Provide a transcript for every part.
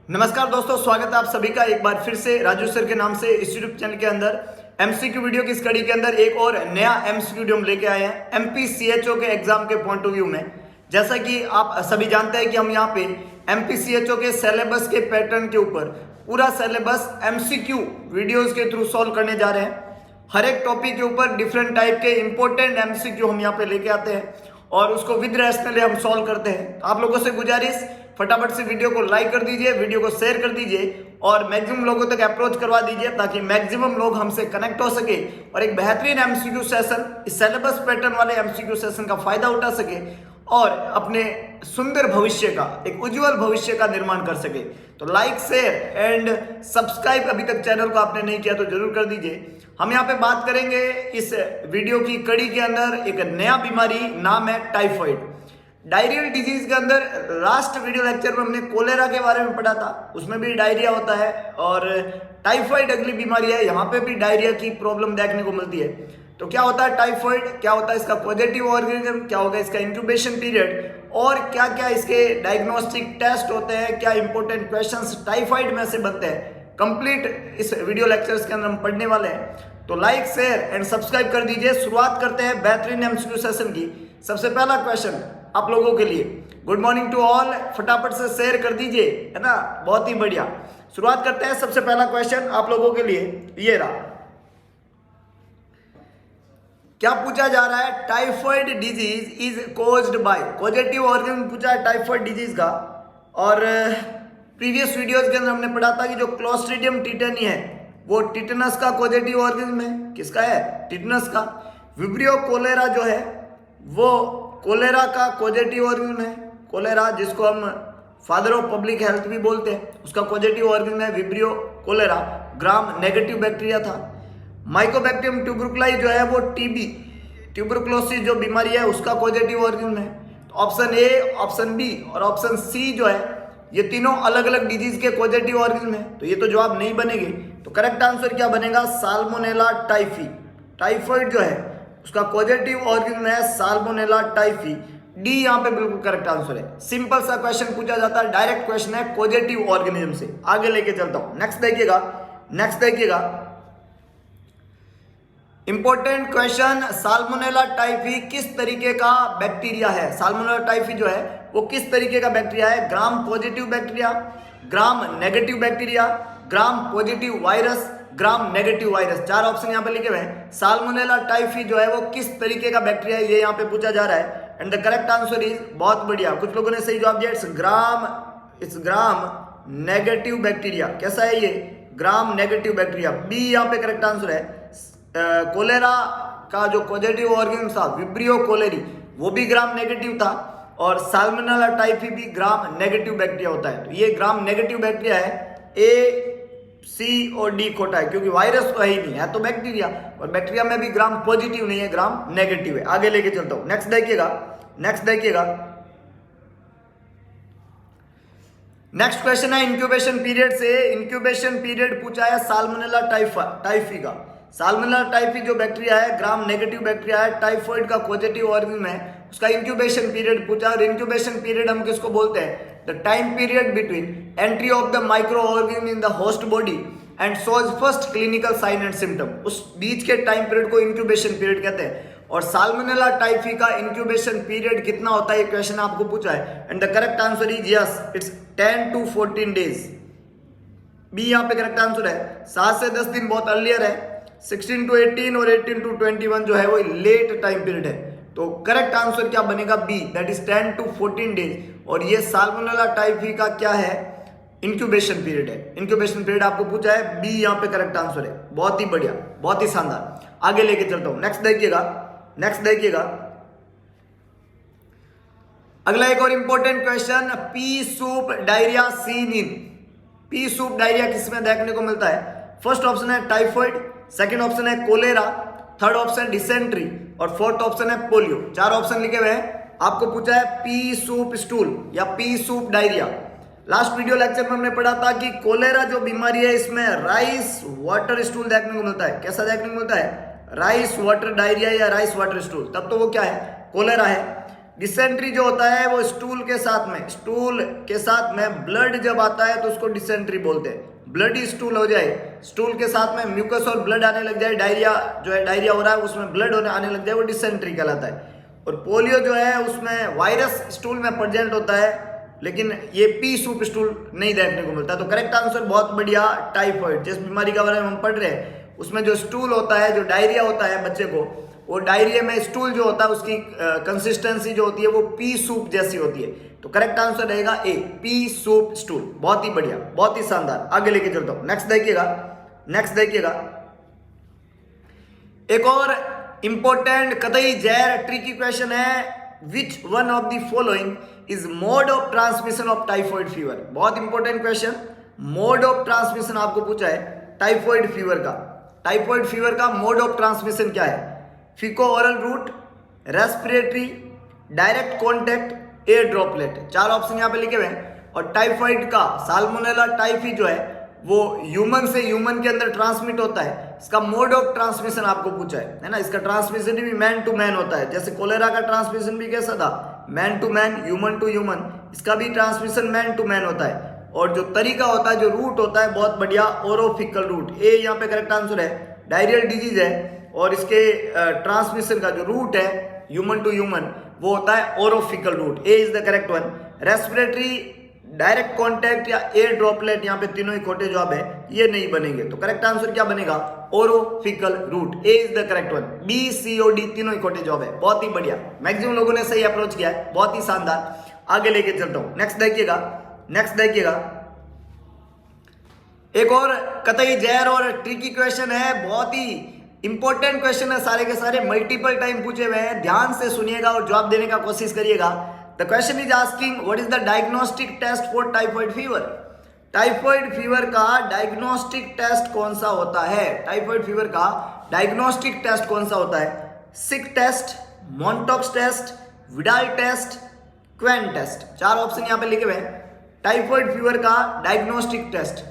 नमस्कार दोस्तों, स्वागत है आप सभी का एक बार फिर से राजू सर के नाम से इस यूट्यूब चैनल के अंदर एमसीक्यू वीडियो की स्टडी के अंदर एक और नया एमसीक्यू वीडियो हम लेके आए हैं एमपीसीएचओ के एग्जाम के पॉइंट ऑफ व्यू में। जैसा कि आप सभी जानते हैं कि हम यहाँ पे एमपीसीएचओ के सिलेबस के पैटर्न के ऊपर पूरा सिलेबस एमसीक्यू वीडियोज के थ्रू सॉल्व करने जा रहे हैं। हर एक टॉपिक के ऊपर डिफरेंट टाइप के इंपॉर्टेंट एमसीक्यू हम यहाँ पे लेके आते हैं और उसको विद रैशनली हम सॉल्व करते हैं। आप लोगों से गुजारिश, फटाफट से वीडियो को लाइक कर दीजिए, वीडियो को शेयर कर दीजिए और मैक्सिमम लोगों तक अप्रोच करवा दीजिए ताकि मैक्सिमम लोग हमसे कनेक्ट हो सके और एक बेहतरीन एमसीक्यू सेशन, इस सिलेबस पैटर्न वाले एमसीक्यू सेशन का फायदा उठा सके और अपने सुंदर भविष्य का, एक उज्जवल भविष्य का निर्माण कर सके। तो लाइक, शेयर एंड सब्सक्राइब अभी तक चैनल को आपने नहीं किया तो जरूर कर दीजिए। हम यहाँ पे बात करेंगे इस वीडियो की कड़ी के अंदर एक नया बीमारी, नाम है टाइफाइड। डायरियल डिजीज के अंदर लास्ट वीडियो लेक्चर में हमने कोलेरा के बारे में पढ़ा था, उसमें भी डायरिया होता है और टाइफाइड अगली बीमारी है, यहाँ पे भी डायरिया की प्रॉब्लम देखने को मिलती है। तो क्या होता है टाइफाइड, क्या होता है इसका पॉजिटिव ऑर्गेनिज्म, क्या होगा इसका इंक्यूबेशन पीरियड और क्या क्या इसके डायग्नोस्टिक टेस्ट होते हैं, क्या इंपॉर्टेंट क्वेश्चंस टाइफाइड में से बनते हैं, कंप्लीट इस वीडियो लेक्चर्स के अंदर हम पढ़ने वाले हैं। तो लाइक, शेयर एंड सब्सक्राइब कर दीजिए। शुरुआत करते हैं बेहतरीन एमसीक्यू सेशन की। सबसे पहला क्वेश्चन आप लोगों के लिए, गुड मॉर्निंग टू ऑल, फटाफट से शेयर कर दीजिए, है ना, बहुत ही बढ़िया। शुरुआत करते हैं। सबसे पहला क्वेश्चन आप लोगों के लिए ये रहा। क्या पूछा जा रहा है? Typhoid disease is caused by, positive organism पूछा है टाइफाइड डिजीज का। और प्रीवियस वीडियोस के अंदर हमने पढ़ा था कि जो क्लोस्ट्रीडियम टिटेनी है वो टिटनस का पॉजिटिव ऑर्गेनिज्म है। किसका है? टिटनस का। विब्रियो कोलेरा जो है वो कोलेरा का पॉजिटिव ऑर्गेनिज्म है। कोलेरा, जिसको हम फादर ऑफ पब्लिक हेल्थ भी बोलते हैं, उसका पॉजिटिव ऑर्गेनिज्म है vibrio cholera. Gram negative bacteria था। माइकोबैक्टीरियम ट्यूबरकुलाई जो है वो टीबी, ट्यूबरकुलोसिस जो बीमारी है उसका पॉजिटिव ऑर्गेनिज्म है। तो ऑप्शन ए, ऑप्शन बी और ऑप्शन सी जो है ये तीनों अलग अलग डिजीज के पॉजिटिव ऑर्गेनिज्म है। तो ये तो जवाब नहीं बनेगी। तो करेक्ट आंसर क्या बनेगा? Salmonella typhi. टाइफाइड जो है उसका पॉजिटिव ऑर्गेनिज्म है साल्मोनेला टाइफी। डी यहाँ पे बिल्कुल करेक्ट आंसर है। सिंपल सा क्वेश्चन पूछा जाता है, डायरेक्ट क्वेश्चन है पॉजिटिव ऑर्गेनिज्म से। आगे लेके चलता हूं। नेक्स्ट देखिएगा, इंपॉर्टेंट क्वेश्चन, साल्मोनेला टाइफी किस तरीके का बैक्टीरिया है? साल्मोनेला टाइफी जो है वो किस तरीके का बैक्टीरिया है? ग्राम पॉजिटिव बैक्टीरिया, ग्राम negative bacteria, gram positive virus, gram negative virus. चार ऑप्शन यहाँ पे लिखे हुए हैं। साल्मोनेला टाइफी जो है वो किस तरीके का बैक्टीरिया है, ये यहाँ पे पूछा जा रहा है। And the correct answer is, बहुत बढ़िया, कुछ लोगों ने सही जवाब दिया, इट्स ग्राम नेगेटिव बैक्टीरिया। कैसा है ये? ग्राम नेगेटिव बैक्टीरिया। बी यहाँ पे करेक्ट आंसर है। कोलेरा का जो पॉजिटिव ऑर्गेनिज्म था विब्रियो कोलेरी, वो भी ग्राम नेगेटिव था और साल्मोनेला टाइफी भी ग्राम नेगेटिव बैक्टीरिया होता है। तो ये ग्राम नेगेटिव बैक्टीरिया है। ए, सी और डी खोटा है क्योंकि वायरस तो है ही नहीं, है तो बैक्टीरिया, और बैक्टीरिया में भी ग्राम पॉजिटिव नहीं है, ग्राम नेगेटिव है। आगे लेके चलता हूं। नेक्स्ट देखिएगा, नेक्स्ट क्वेश्चन है इंक्यूबेशन पीरियड से। इंक्यूबेशन पीरियड पूछा है साल्मोनेला टाइफी का। साल्मोनेला टाइफी जो बैक्टीरिया है ग्राम नेगेटिव बैक्टीरिया है, टाइफाइड का पॉजिटिव ऑर्गेनिज्म है, उसका इंक्यूबेशन पीरियड पूछा। और इंक्यूबेशन पीरियड हम किसको बोलते हैं? The time period between entry of the microorganism in the host body and shows first clinical sign and symptom. उस बीच के टाइम पीरियड को इंक्यूबेशन पीरियड कहते हैं। और साल्मोनेला टाइफी का इंक्यूबेशन पीरियड कितना होता है, ये क्वेश्चन आपको पूछा है। And the correct answer is yes, it's 10 to 14 days. B यहाँ पे करेक्ट आंसर है। 7 से 10 दिन बहुत अर्लियर है। 16 to 18 और 18 to 21 जो है वो लेट टाइम पीरियड है। तो करेक्ट आंसर क्या बनेगा? B, that is 10 to 14 days. और ये साल्मोनेला टाइफी का क्या है? इंक्यूबेशन पीरियड है। इंक्यूबेशन पीरियड आपको पूछा है, बी यहाँ पे करेक्ट आंसर है। बहुत ही बढ़िया, बहुत ही शानदार। आगे लेके चलता हूं। नेक्स्ट देखिएगा, अगला एक और important question, P soup diarrhoea seen in. P soup diarrhoea किसमें देखने को मिलता है? फर्स्ट ऑप्शन है टाइफाइड, सेकंड ऑप्शन है कोलेरा, थर्ड ऑप्शन डिसेंट्री और फोर्थ ऑप्शन है पोलियो। चार ऑप्शन लिखे हुए हैं। आपको पूछा है पी सूप स्टूल या P soup diarrhoea. Last video lecture में हमने पढ़ा था कि कोलेरा जो बीमारी है इसमें राइस वाटर स्टूल देखने को मिलता है। कैसा देखने को मिलता है? राइस वाटर डायरिया या राइस वाटर स्टूल। तब तो वो क्या है? कोलेरा है। डिसेंट्री जो होता है वो स्टूल के साथ में ब्लड जब आता है तो उसको डिसेंट्री बोलते हैं। ब्लडी स्टूल हो जाए, स्टूल के साथ में म्यूकस और ब्लड आने लग जाए, डायरिया जो है डायरिया हो रहा है उसमें ब्लड आने लग जाए, वो डिसेंट्री कहलाता है। और पोलियो जो है उसमें वायरस स्टूल में प्रेजेंट होता है, लेकिन ये पी सूप स्टूल नहीं देखने को मिलता। तो करेक्ट आंसर बहुत बढ़िया, टाइफाइड। जिस बीमारी के बारे में हम पढ़ रहे हैं उसमें जो स्टूल होता है, जो डायरिया होता है बच्चे को, वो डायरिया में स्टूल जो होता है उसकी कंसिस्टेंसी जो होती है वो पी सूप जैसी होती है। तो करेक्ट आंसर रहेगा ए, पी सूप स्टूल। बहुत ही बढ़िया, बहुत ही शानदार। आगे लेके चलता हूं, नेक्स्ट देखिएगा। एक और इंपॉर्टेंट कतई जहर ट्रिकी क्वेश्चन है, which one of the following is mode of transmission of typhoid fever. बहुत important question, mode of transmission आपको पूछा है टाइफॉइड फीवर का। टाइफॉइड फीवर का मोड ऑफ ट्रांसमिशन क्या है? Faeco oral route, respiratory, direct contact, air droplet. 4 option यहाँ पे लिखे हुए हैं। और टाइफाइड का साल्मोनेला टाइफी जो है वो ह्यूमन से ह्यूमन के अंदर ट्रांसमिट होता है। इसका मोड ऑफ ट्रांसमिशन आपको पूछा है ना। इसका ट्रांसमिशन भी मैन टू मैन होता है। जैसे कोलेरा का ट्रांसमिशन भी कैसा था? Man to man, human to human. इसका भी ट्रांसमिशन मैन टू मैन होता है। और जो तरीका होता है, जो रूट होता है, बहुत बढ़िया, ओरोफिकल रूट। ए यहाँ पे करेक्ट आंसर है। डायरियल डिजीज है और इसके ट्रांसमिशन का जो रूट है ह्यूमन टू ह्यूमन वो होता है orofaecal route. A is the correct one. Respiratory, direct contact या एयर ड्रॉपलेट, यहाँ पे तीनों ही खोटे जवाब है, ये नहीं बनेंगे। तो करेक्ट आंसर क्या बनेगा? Orofaecal route. A is the correct one. B, C और डी तीनों ही खोटे जवाब है। बहुत ही बढ़िया, मैक्सिमम लोगों ने सही अप्रोच किया है, बहुत ही शानदार। आगे लेके चलता हूं, नेक्स्ट देखिएगा। एक और कतई जहर और ट्रिकी क्वेश्चन है, बहुत ही इंपॉर्टेंट क्वेश्चन है, सारे के सारे मल्टीपल टाइम पूछे हुए हैं। ध्यान से सुनिएगा और जवाब देने का कोशिश करिएगा। The question is asking what is the diagnostic test for typhoid fever. Typhoid fever का डायग्नोस्टिक टेस्ट कौन सा होता है? टाइफॉइड फीवर का डायग्नोस्टिक टेस्ट कौन सा होता है? Schick test, Mantoux test, Widal test, Kveim test. 4 option यहां पे लिखे हुए हैं। टाइफॉइड फीवर का डायग्नोस्टिक टेस्ट,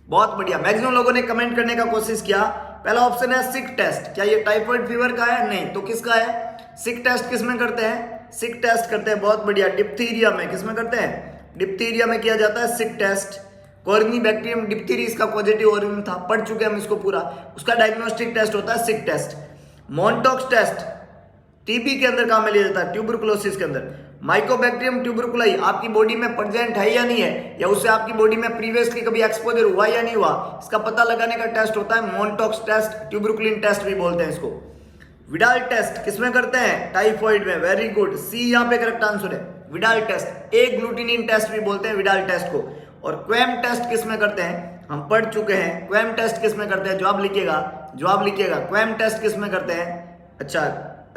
बहुत बढ़िया, मैक्सिमम लोगों ने कमेंट करने का कोशिश किया। पहला ऑप्शन है सिक टेस्ट। क्या ये टाइफॉइड फीवर का है? नहीं। तो किसका है? सिक टेस्ट किस में करते हैं? सिक टेस्ट करते हैं, बहुत बढ़िया। डिप्थीरिया में किस में करते हैं? डिप्थीरिया में किया जाता है सिक टेस्ट। कॉर्नी बैक्टीरियम डिप्थीरी इसका पॉजिटिव ओरिजिन था, पढ़ चुके हम इसको पूरा। उसका डायग्नोस्टिक टेस्ट होता है Schick test. Mantoux test TB के अंदर काम में लिया जाता है, ट्यूबरकुलोसिस के अंदर। माइकोबैक्टीरियम ट्यूबरकुलाई आपकी बॉडी में प्रेजेंट है या नहीं है, या उससे आपकी बॉडी में प्रीवियसली कभी एक्सपोजर हुआ या नहीं हुआ, इसका पता लगाने का टेस्ट होता है मॉन्टॉक्स टेस्ट, ट्यूबरकुलिन टेस्ट भी बोलते हैं इसको। विडाल टेस्ट किसमें करते हैं? टाइफॉइड में। वेरी गुड, सी यहाँ पे करेक्ट आंसर है, विडाल टेस्ट। एक ग्लूटिनिन टेस्ट भी बोलते हैं विडाल टेस्ट को। और क्वेम टेस्ट किसमें करते हैं? हम पढ़ चुके हैं। क्वेम टेस्ट किसमें करते हैं? जवाब लिखिएगा। क्वेम टेस्ट किसमें करते हैं?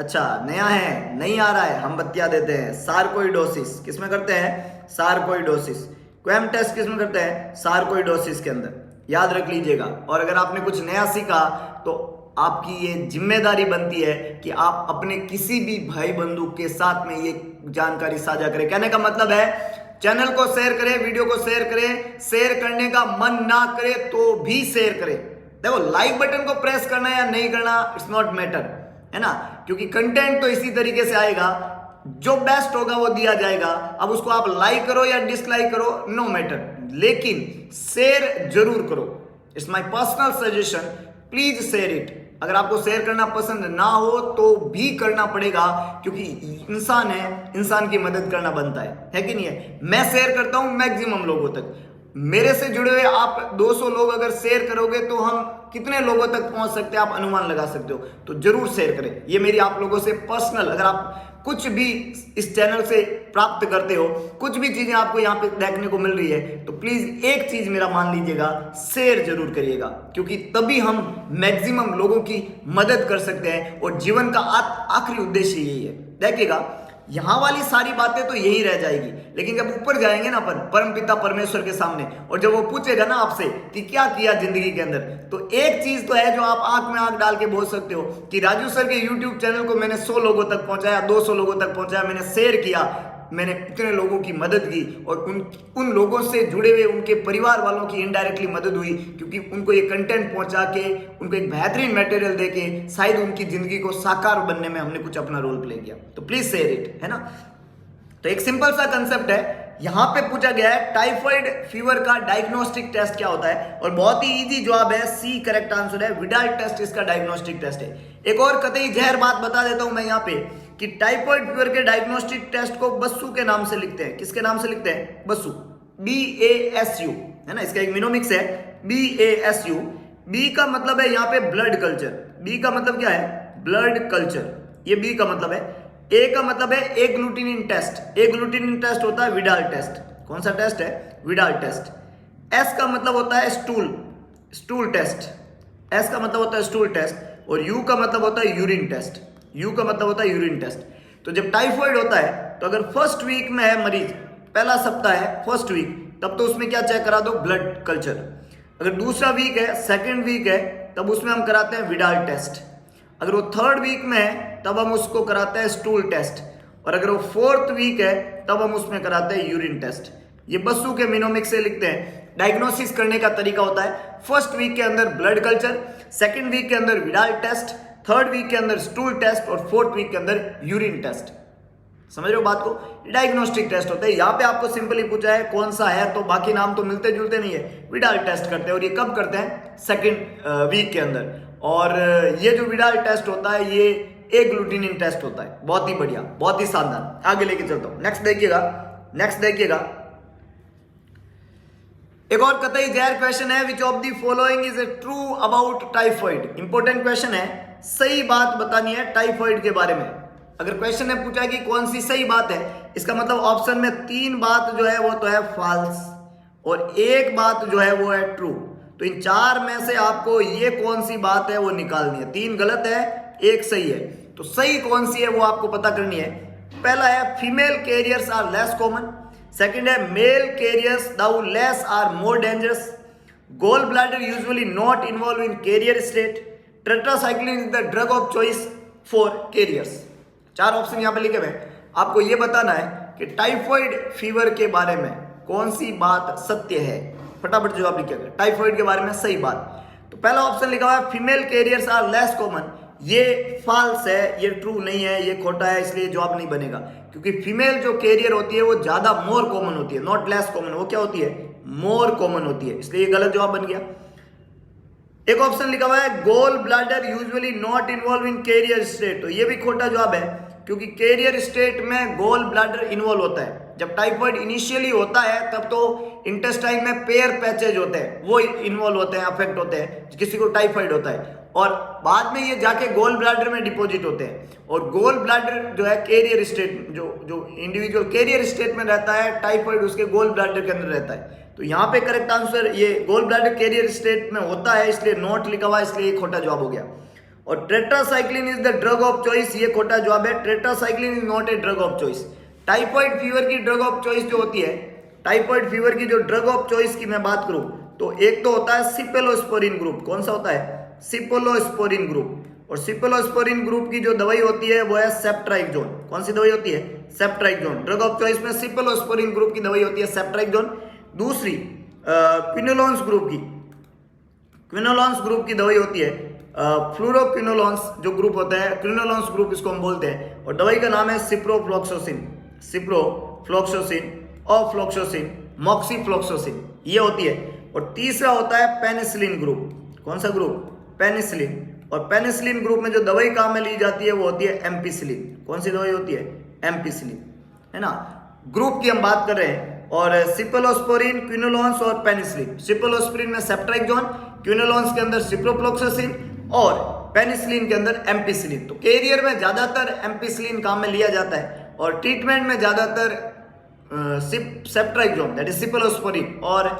अच्छा, नया है, नहीं आ रहा है, हम बतिया देते हैं। सार्कोइडोसिस किसमें करते हैं? सार्कोइडोसिस। क्वेम टेस्ट किसमें करते हैं? सार्कोइडोसिस के अंदर, याद रख लीजिएगा। और अगर आपने कुछ नया सीखा तो आपकी ये जिम्मेदारी बनती है कि आप अपने किसी भी भाई बंधु के साथ में ये जानकारी साझा करें। कहने का मतलब है चैनल को शेयर करें, वीडियो को शेयर करें। शेयर करने का मन ना करे तो भी शेयर करें। देखो, लाइक बटन को प्रेस करना या नहीं करना, इट्स नॉट मैटर, है ना, क्योंकि कंटेंट तो इसी तरीके से आएगा, जो बेस्ट होगा वो दिया जाएगा। अब उसको आप लाइक करो या डिसलाइक करो, नो मैटर, लेकिन शेयर जरूर करो। It's my personal suggestion, please share it. अगर आपको शेयर करना पसंद ना हो तो भी करना पड़ेगा, क्योंकि इंसान है, इंसान की मदद करना बनता है कि नहीं है। मैं शेयर करता हूं मैक्सिमम लोगों तक। मेरे से जुड़े हुए आप 200 लोग अगर शेयर करोगे तो हम कितने लोगों तक पहुंच सकते हैं, आप अनुमान लगा सकते हो। तो जरूर शेयर करें, ये मेरी आप लोगों से पर्सनल, अगर आप कुछ भी इस चैनल से प्राप्त करते हो, कुछ भी चीजें आपको यहाँ पे देखने को मिल रही है, तो प्लीज एक चीज मेरा मान लीजिएगा, शेयर जरूर करिएगा, क्योंकि तभी हम मैक्सिमम लोगों की मदद कर सकते हैं। और जीवन का आखिरी उद्देश्य यही है। देखिएगा, यहां वाली सारी बातें तो यही रह जाएगी, लेकिन जब ऊपर जाएंगे ना अपन परमपिता परमेश्वर के सामने, और जब वो पूछेगा ना आपसे कि क्या किया जिंदगी के अंदर, तो एक चीज तो है जो आप आंख में आंख डाल के बोल सकते हो कि राजू सर के यूट्यूब चैनल को मैंने 100 लोगों तक पहुंचाया, 200 लोगों तक पहुंचाया, मैंने शेयर किया, मैंने इतने लोगों की मदद की और उन लोगों से जुड़े हुए उनके परिवार वालों की इनडायरेक्टली मदद हुई, क्योंकि उनको ये कंटेंट पहुंचा के उनको एक बेहतरीन मटेरियल देके शायद उनकी जिंदगी को साकार बनने में हमने कुछ अपना रोल प्ले किया। तो प्लीज शेयर इट, है ना। तो एक सिंपल सा कंसेप्ट है, यहां पे पूछा गया है टाइफाइड फीवर का डायग्नोस्टिक टेस्ट क्या होता है, और बहुत ही इजी जवाब है, सी करेक्ट आंसर है, विडाल टेस्ट इसका डायग्नोस्टिक टेस्ट है। एक और कतई जहर बात बता देता हूं मैं यहाँ पे कि टाइफाइड फीवर के डायग्नोस्टिक टेस्ट को बस्सू के नाम से लिखते हैं। किसके नाम से लिखते हैं? बस्सू, BASU, है ना। इसका एक मिनोमिक्स है BASU। बी का मतलब है यहाँ पे ब्लड कल्चर, बी का मतलब क्या है? ब्लड कल्चर, ये बी का मतलब है। ए का मतलब है एग्लूटिनिन टेस्ट, एग्लूटिनिन टेस्ट होता है विडाल टेस्ट। कौन सा टेस्ट है? Widal test. एस का मतलब होता है स्टूल, स्टूल टेस्ट, एस का मतलब होता है स्टूल टेस्ट। और यू का मतलब होता है यूरिन टेस्ट, यू का मतलब होता है यूरिन टेस्ट। तो जब टाइफाइड होता है तो अगर फर्स्ट वीक में है मरीज, पहला सप्ताह है फर्स्ट वीक, तब तो उसमें क्या चेक करा दो? Blood culture. अगर दूसरा वीक है, सेकेंड वीक है, तब उसमें हम कराते हैं विडाल टेस्ट। अगर वो थर्ड वीक में है तब हम उसको कराते हैं स्टूल टेस्ट। और अगर वो फोर्थ वीक है तब हम उसमें कराते हैं यूरिन टेस्ट। ये बस्सू के मिनोमिक्स से लिखते हैं। डायग्नोसिस करने का तरीका होता है, फर्स्ट वीक के अंदर ब्लड कल्चर, सेकेंड वीक के अंदर विडाल टेस्ट, थर्ड वीक के अंदर स्टूल टेस्ट और फोर्थ वीक के अंदर यूरिन टेस्ट। समझ रहे हो बात को? डायग्नोस्टिक टेस्ट होता है। यहाँ पे आपको सिंपली पूछा है कौन सा है, तो बाकी नाम तो मिलते जुलते नहीं है। विडाल टेस्ट करते हैं और ये कब करते हैं? सेकेंड वीक के अंदर। और ये जो विडाल टेस्ट होता है ये एग्लूटिनिन टेस्ट होता है। बहुत ही बढ़िया, बहुत ही शानदार। आगे लेके चलता हूं, नेक्स्ट देखिएगा, नेक्स्ट देखिएगा। एक और कतई जहर क्वेश्चन है, which of the following is a true about typhoid. Important question है, सही बात बतानी है टाइफाइड के बारे में। अगर क्वेश्चन ने पूछा कि कौन सी सही बात है, इसका मतलब ऑप्शन में 3 बात जो है वो तो है फॉल्स और 1 बात जो है वो है ट्रू। तो इन 4 में से आपको ये कौन सी बात है वो निकालनी है। 3 गलत है, 1 सही है। तो सही कौन सी है वो आपको पता करनी है। पहला है female carriers are less common, second है male carriers though less are more dangerous, gall bladder usually not involve in carrier state, tetracycline is the drug of choice for carriers. 4 option यहाँ पे लिखे हुए। आपको ये बताना है कि टाइफाइड फीवर के बारे में कौन सी बात सत्य है। फटाफट जवाब लिखिएगा टाइफाइड के बारे में सही बात। तो पहला ऑप्शन लिखा हुआ है female carriers are less common, ये फॉल्स है, ये ट्रू नहीं है, ये खोटा है, इसलिए जवाब नहीं बनेगा। क्योंकि फीमेल जो कैरियर होती है वो ज्यादा मोर कॉमन होती है, नॉट लेस कॉमन। वो क्या होती है? मोर कॉमन होती है, इसलिए ये गलत जवाब बन गया। एक ऑप्शन लिखा हुआ है gall bladder usually not involve in carrier state, तो ये भी खोटा जवाब है, क्योंकि कैरियर स्टेट में गोल ब्लैडर इन्वॉल्व होता है। जब टाइफाइड इनिशियली होता है तब तो इंटेस्टाइन में पेयर पैचेज होते हैं, वो इन्वॉल्व होते हैं, अफेक्ट होते हैं, किसी को टाइफाइड होता है, और बाद में ये जाके गोल ब्लैडर में डिपॉजिट होते हैं। और गोल ब्लैडर जो है कैरियर स्टेट, जो इंडिविजुअल कैरियर स्टेट में रहता है, टाइफाइड उसके गोल ब्लैडर के अंदर रहता है। तो यहाँ पे करेक्ट आंसर ये गोल ब्लैडर कैरियर स्टेट में होता है, इसलिए नॉट लिखा हुआ है, इसलिए ये खोटा जवाब हो गया। और tetracycline is the drug of choice, ये खोटा जवाब है। Tetracycline is not a drug of choice. Typhoid fever की ड्रग ऑफ चॉइस जो होती है, टाइफाइड फीवर की जो ड्रग ऑफ चॉइस की मैं बात करूं तो एक तो होता है सिपेलोस्पोरिन ग्रुप। कौन सा होता है? सिपेलोस्पोरिन ग्रुप। और सिपेलोस्पोरिन ग्रुप की जो दवाई होती है वो है सेप्ट्राइक्सोन। कौन सी दवाई होती है? सेप्ट्राइक्सोन। ड्रग ऑफ चॉइस में सिपेलोस्पोरिन ग्रुप की दवाई होती है सेप्ट्राइक्सोन। दूसरी क्विनोलॉन्स ग्रुप की, क्विनोलॉन्स ग्रुप की दवाई होती है फ्लोरोक्विनोलॉन्स जो ग्रुप होता है, क्विनोलॉन्स ग्रुप इसको हम बोलते हैं। और दवाई का नाम है सिप्रोफ्लॉक्सोसिन, सिप्रोफ्लॉक्सोसिन, ऑफ्लॉक्सोसिन, मॉक्सीफ्लॉक्सोसिन, ये होती है। और तीसरा होता है पेनिसिलिन ग्रुप। कौन सा ग्रुप? पेनिसिलिन। और पेनिसिलिन ग्रुप में जो दवाई काम में ली जाती है वो होती है एम्पिसिलिन। कौन सी दवाई होती है? एम्पिसिलिन, है ना। ग्रुप की हम बात कर रहे हैं। और सिपेलोस्पोरिन, क्विनोलॉन्स और पेनिसिलिन। सिपेलोस्पोरिन में सेप्ट्राइक्सोन, क्विनोलॉन्स के अंदर सिप्रोफ्लॉक्सोसिन और पेनिसिलिन के अंदर एम्पिसिलिन। तो कैरियर में ज्यादातर एम्पिसिलिन काम में लिया जाता है और ट्रीटमेंट में ज्यादातर सेप्ट्राइक्सोन दैट इज सिपेलोस्पोरिन और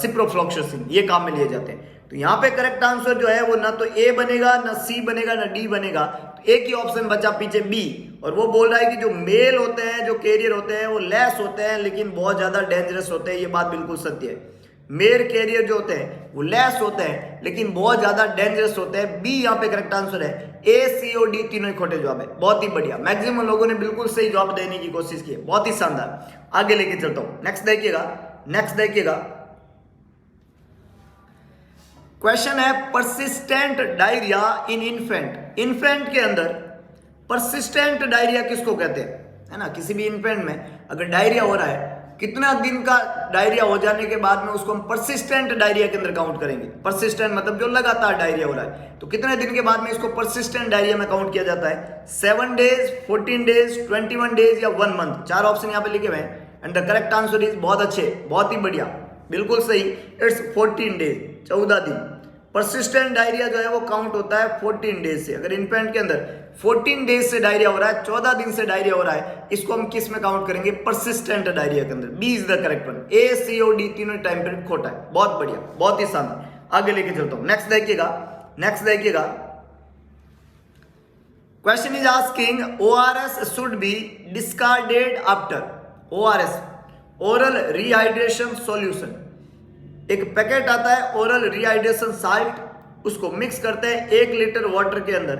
सिप्रोफ्लॉक्सोसिन ये काम में लिए जाते हैं। तो यहाँ पे करेक्ट आंसर जो है वो ना तो ए बनेगा, ना सी बनेगा, ना डी बनेगा। तो एक ही ऑप्शन बचा पीछे बी, और वो बोल रहा है कि जो मेल होते हैं, जो कैरियर होते हैं वो लेस होते हैं लेकिन बहुत ज्यादा डेंजरस होते हैं। ये बात बिल्कुल सत्य है। मेयर कैरियर जो होते हैं वो लेस होते हैं लेकिन बहुत ज्यादा डेंजरस होते हैं। बी यहाँ पे करेक्ट आंसर है। A, C और D तीनों ही खोटे जवाब है। बहुत ही बढ़िया, मैक्सिमम लोगों ने बिल्कुल सही जवाब देने की कोशिश की है, बहुत ही शानदार। आगे लेके चलता हूं, नेक्स्ट देखिएगा। क्वेश्चन है परसिस्टेंट डायरिया इन इन्फेंट के अंदर परसिस्टेंट डायरिया किसको कहते हैं, है ना। किसी भी इन्फेंट में अगर डायरिया हो रहा है, कितना दिन का डायरिया हो जाने के बाद में उसको हम परसिस्टेंट डायरिया के अंदर काउंट करेंगे। परसिस्टेंट मतलब जो लगातार डायरिया हो रहा है, तो कितने दिन के बाद में इसको परसिस्टेंट डायरिया में काउंट किया जाता है। 7 डेज, 14 डेज, 21 डेज या 1 मंथ। 4 ऑप्शन यहाँ पे लिखे हुए हैं and the correct answer is, बहुत अच्छे, बहुत ही बढ़िया, बिल्कुल सही, इट्स 14 डेज, 14 दिन। परसिस्टेंट डायरिया जो है वो काउंट होता है 14 डेज से। अगर इन्फेंट के अंदर 14 डेज से डायरिया हो रहा है, 14 दिन से डायरिया हो रहा है, इसको हम किस में काउंट करेंगे, परसिस्टेंट डायरिया के अंदर। B is the correct one. A, C और D तीनों टाइम पीरियड खोटा है। बहुत बढ़िया, बहुत ही शानदार। आगे लेके चलता हूं, नेक्स्ट देखिएगा। Question is asking ORS should be discarded after. ORS oral rehydration solution, एक पैकेट आता है ओरल रिहाइड्रेशन साल्ट, उसको मिक्स करते हैं 1 लीटर वाटर के अंदर,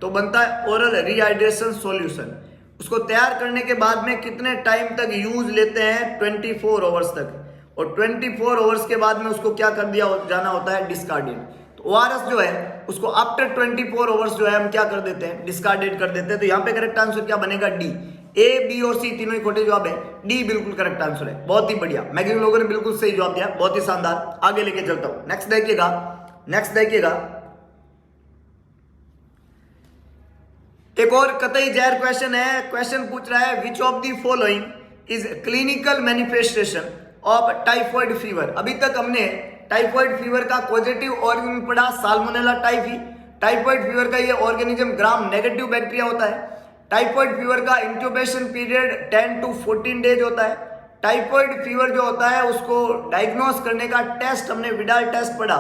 तो बनता है ओरल रिहाइड्रेशन सॉल्यूशन। उसको तैयार करने के बाद में कितने टाइम तक यूज लेते हैं, 24 आवर्स तक। और 24 आवर्स के बाद में उसको क्या कर दिया जाना होता है, डिस्कार्डेड। तो ORS जो है उसको आफ्टर 24 आवर्स जो है हम क्या कर देते हैं, डिस्कार्डेड कर देते हैं। तो यहाँ पे करेक्ट आंसर क्या बनेगा, डी। A, B और C तीनों ही खोटे जवाब है, डी बिल्कुल करेक्ट आंसर है। बहुत ही बढ़िया, मैक्सिमम लोगों ने बिल्कुल सही जवाब दिया, बहुत ही शानदार। आगे लेके चलता हूं, नेक्स्ट देखिएगा। एक और कतई जहर क्वेश्चन है। क्वेश्चन पूछ रहा है which of the following is clinical manifestation of typhoid fever. अभी तक हमने टाइफॉइड फीवर का पॉजिटिव ऑर्गेनिज्म पढ़ा, साल्मोनेला टाइफी। टाइफॉइड फीवर का ये ऑर्गेनिज्म ग्राम नेगेटिव बैक्टीरिया होता है। टाइफॉइड फीवर का इंक्यूबेशन पीरियड 10 to 14 डेज होता है। टाइफॉइड फीवर जो होता है उसको डायग्नोस करने का टेस्ट हमने विडाल टेस्ट पढ़ा।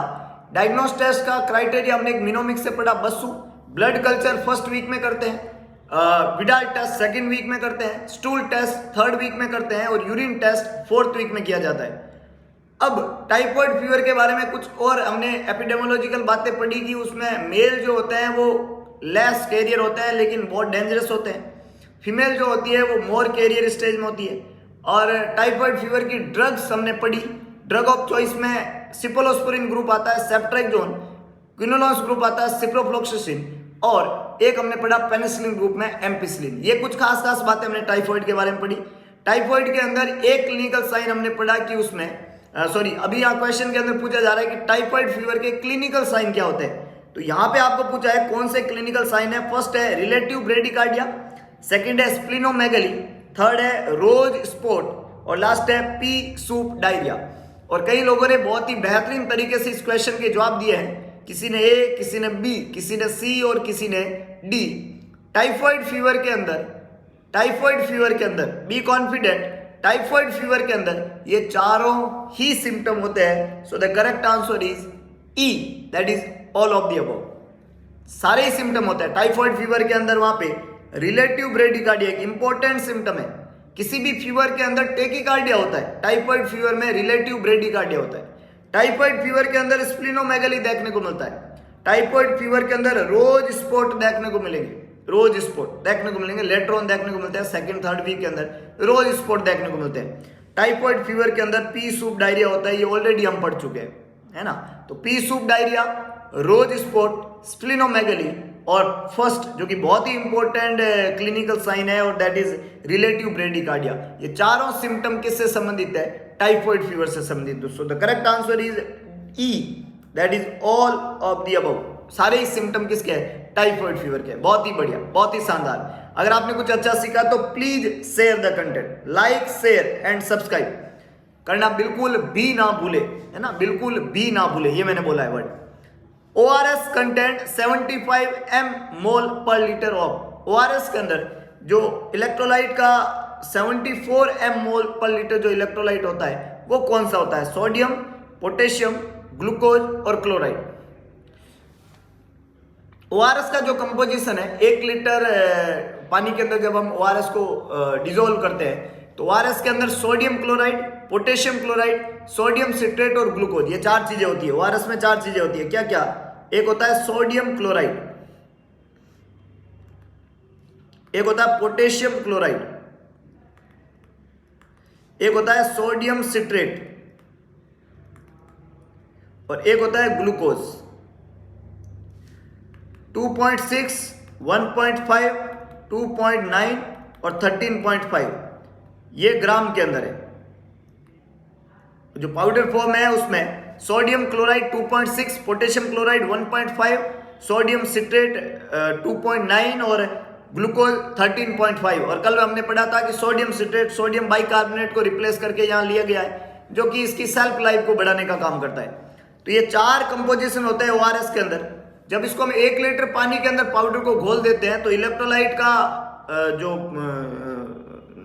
डायग्नोस टेस्ट का क्राइटेरिया हमने एक मिनोमिक्स से पढ़ा, बस्सू। ब्लड कल्चर फर्स्ट वीक में करते हैं, विडाल टेस्ट सेकेंड वीक में करते हैं, स्टूल टेस्ट थर्ड वीक में करते हैं और यूरिन टेस्ट फोर्थ वीक में किया जाता है। अब टाइफॉइड फीवर के बारे में कुछ और हमने एपिडेमोलॉजिकल बातें पढ़ी कि उसमें मेल जो होते हैं वो लेस कैरियर होते हैं लेकिन बहुत डेंजरस होते हैं। फीमेल जो होती है वो मोर कैरियर स्टेज में होती है। और टाइफॉइड फीवर की ड्रग्स हमने पढ़ी। ड्रग ऑफ चॉइस में सिपोलोस्पुरिन ग्रुप आता है, सेप्ट्रेक्सोन, क्विनोलोन ग्रुप आता है, सिप्रोफ्लोक्सासिन, और एक हमने पढ़ा पेनिसिलिन ग्रुप में एम्पिसिलिन। ये कुछ खास बातें हमने टाइफॉइड के बारे में पढ़ी। टाइफॉइड के अंदर एक क्लिनिकल साइन हमने पढ़ा कि उसमें अभी यहाँ क्वेश्चन के अंदर पूछा जा रहा है कि टाइफॉइड फीवर के क्लिनिकल साइन क्या होते हैं। तो यहाँ पे आपको पूछा है कौन से क्लिनिकल साइन है। फर्स्ट है रिलेटिव ब्रेडिकार्डिया, सेकंड है स्प्लिनोमेगली, थर्ड है रोज स्पॉट और लास्ट है पी सूप डायरिया। और कई लोगों ने बहुत ही बेहतरीन तरीके से इस क्वेश्चन के जवाब दिए हैं। किसी ने ए, किसी ने बी, किसी ने सी और किसी ने डी। टाइफॉइड फीवर के अंदर बी कॉन्फिडेंट, टाइफॉइड फीवर के अंदर ये चारों ही सिम्टम होते हैं। So the correct answer is E, that is all of the above. सारे ही सिम्टम होते हैं टाइफॉइड फीवर के अंदर। वहां पे रिलेटिव ब्रेडिकार्डिया एक इंपॉर्टेंट सिम्टम है। किसी भी फीवर के अंदर टेकिकार्डिया होता है, टाइफॉइड फीवर में रिलेटिव ब्रेडिकार्डिया होता है। टाइफॉइड फीवर के अंदर स्प्लिनोमेगली देखने को मिलता है। टाइफॉइड फीवर के अंदर रोज स्पॉट देखने को मिलेंगे, लेटर ऑन देखने को मिलते हैं सेकंड थर्ड वीक के अंदर, रोज स्पॉट देखने को मिलते हैं। टाइफॉइड फीवर के अंदर पी सूप डायरिया होता है, ये ऑलरेडी हम पढ़ चुके हैं, है ना। तो पी सूप डायरिया, रोज स्पॉट, स्प्लिनोमेगली और फर्स्ट जो कि बहुत ही इंपॉर्टेंट क्लिनिकल साइन है और दैट इज रिलेटिव ब्रेडिकार्डिया। ये चारों सिम्टम किससे संबंधित है, टाइफॉइड फीवर से संबंधित। So the correct answer is E, that is all of the above. सारे ही सिम्टम किसके हैं, टाइफॉइड फीवर के। बहुत ही बढ़िया, बहुत ही शानदार। अगर आपने कुछ अच्छा सीखा तो please share the content, like share and subscribe करना बिल्कुल भी ना भूले, है ना, बिल्कुल भी ना भूले, ये मैंने बोला है वर्ड। ORS कंटेंट 75 mol पर लीटर ऑफ। ORS के अंदर जो इलेक्ट्रोलाइट का 74 mol पर लीटर जो इलेक्ट्रोलाइट होता है वो कौन सा होता है, सोडियम, पोटेशियम, ग्लूकोज और क्लोराइड। ORS का जो कंपोजिशन है, 1 लीटर पानी के अंदर जब हम ORS को डिजोल्व करते हैं तो ORS के अंदर sodium chloride, potassium chloride, sodium citrate और ग्लूकोज। ये 4 चीजें होती है ओआरएस में। 4 चीजें होती है, क्या क्या? एक होता है सोडियम क्लोराइड, एक होता है पोटेशियम क्लोराइड, एक होता है सोडियम सिट्रेट और एक होता है ग्लूकोज। 2.6, 1.5, 2.9 और 13.5 ये ग्राम के अंदर है। जो पाउडर फॉर्म है उसमें sodium chloride 2.6, potassium chloride 1.5, sodium citrate 2.9 और ग्लूकोज 13.5। और कल हमने पढ़ा था कि सोडियम सिट्रेट सोडियम बाइकार्बोनेट को रिप्लेस करके यहां लिया गया है, जो कि इसकी सेल्फ लाइफ को बढ़ाने का काम करता है। तो ये 4 कंपोजिशन होते हैं ओआरएस के अंदर। जब इसको हम 1 लीटर पानी के अंदर पाउडर को घोल देते हैं तो इलेक्ट्रोलाइट का जो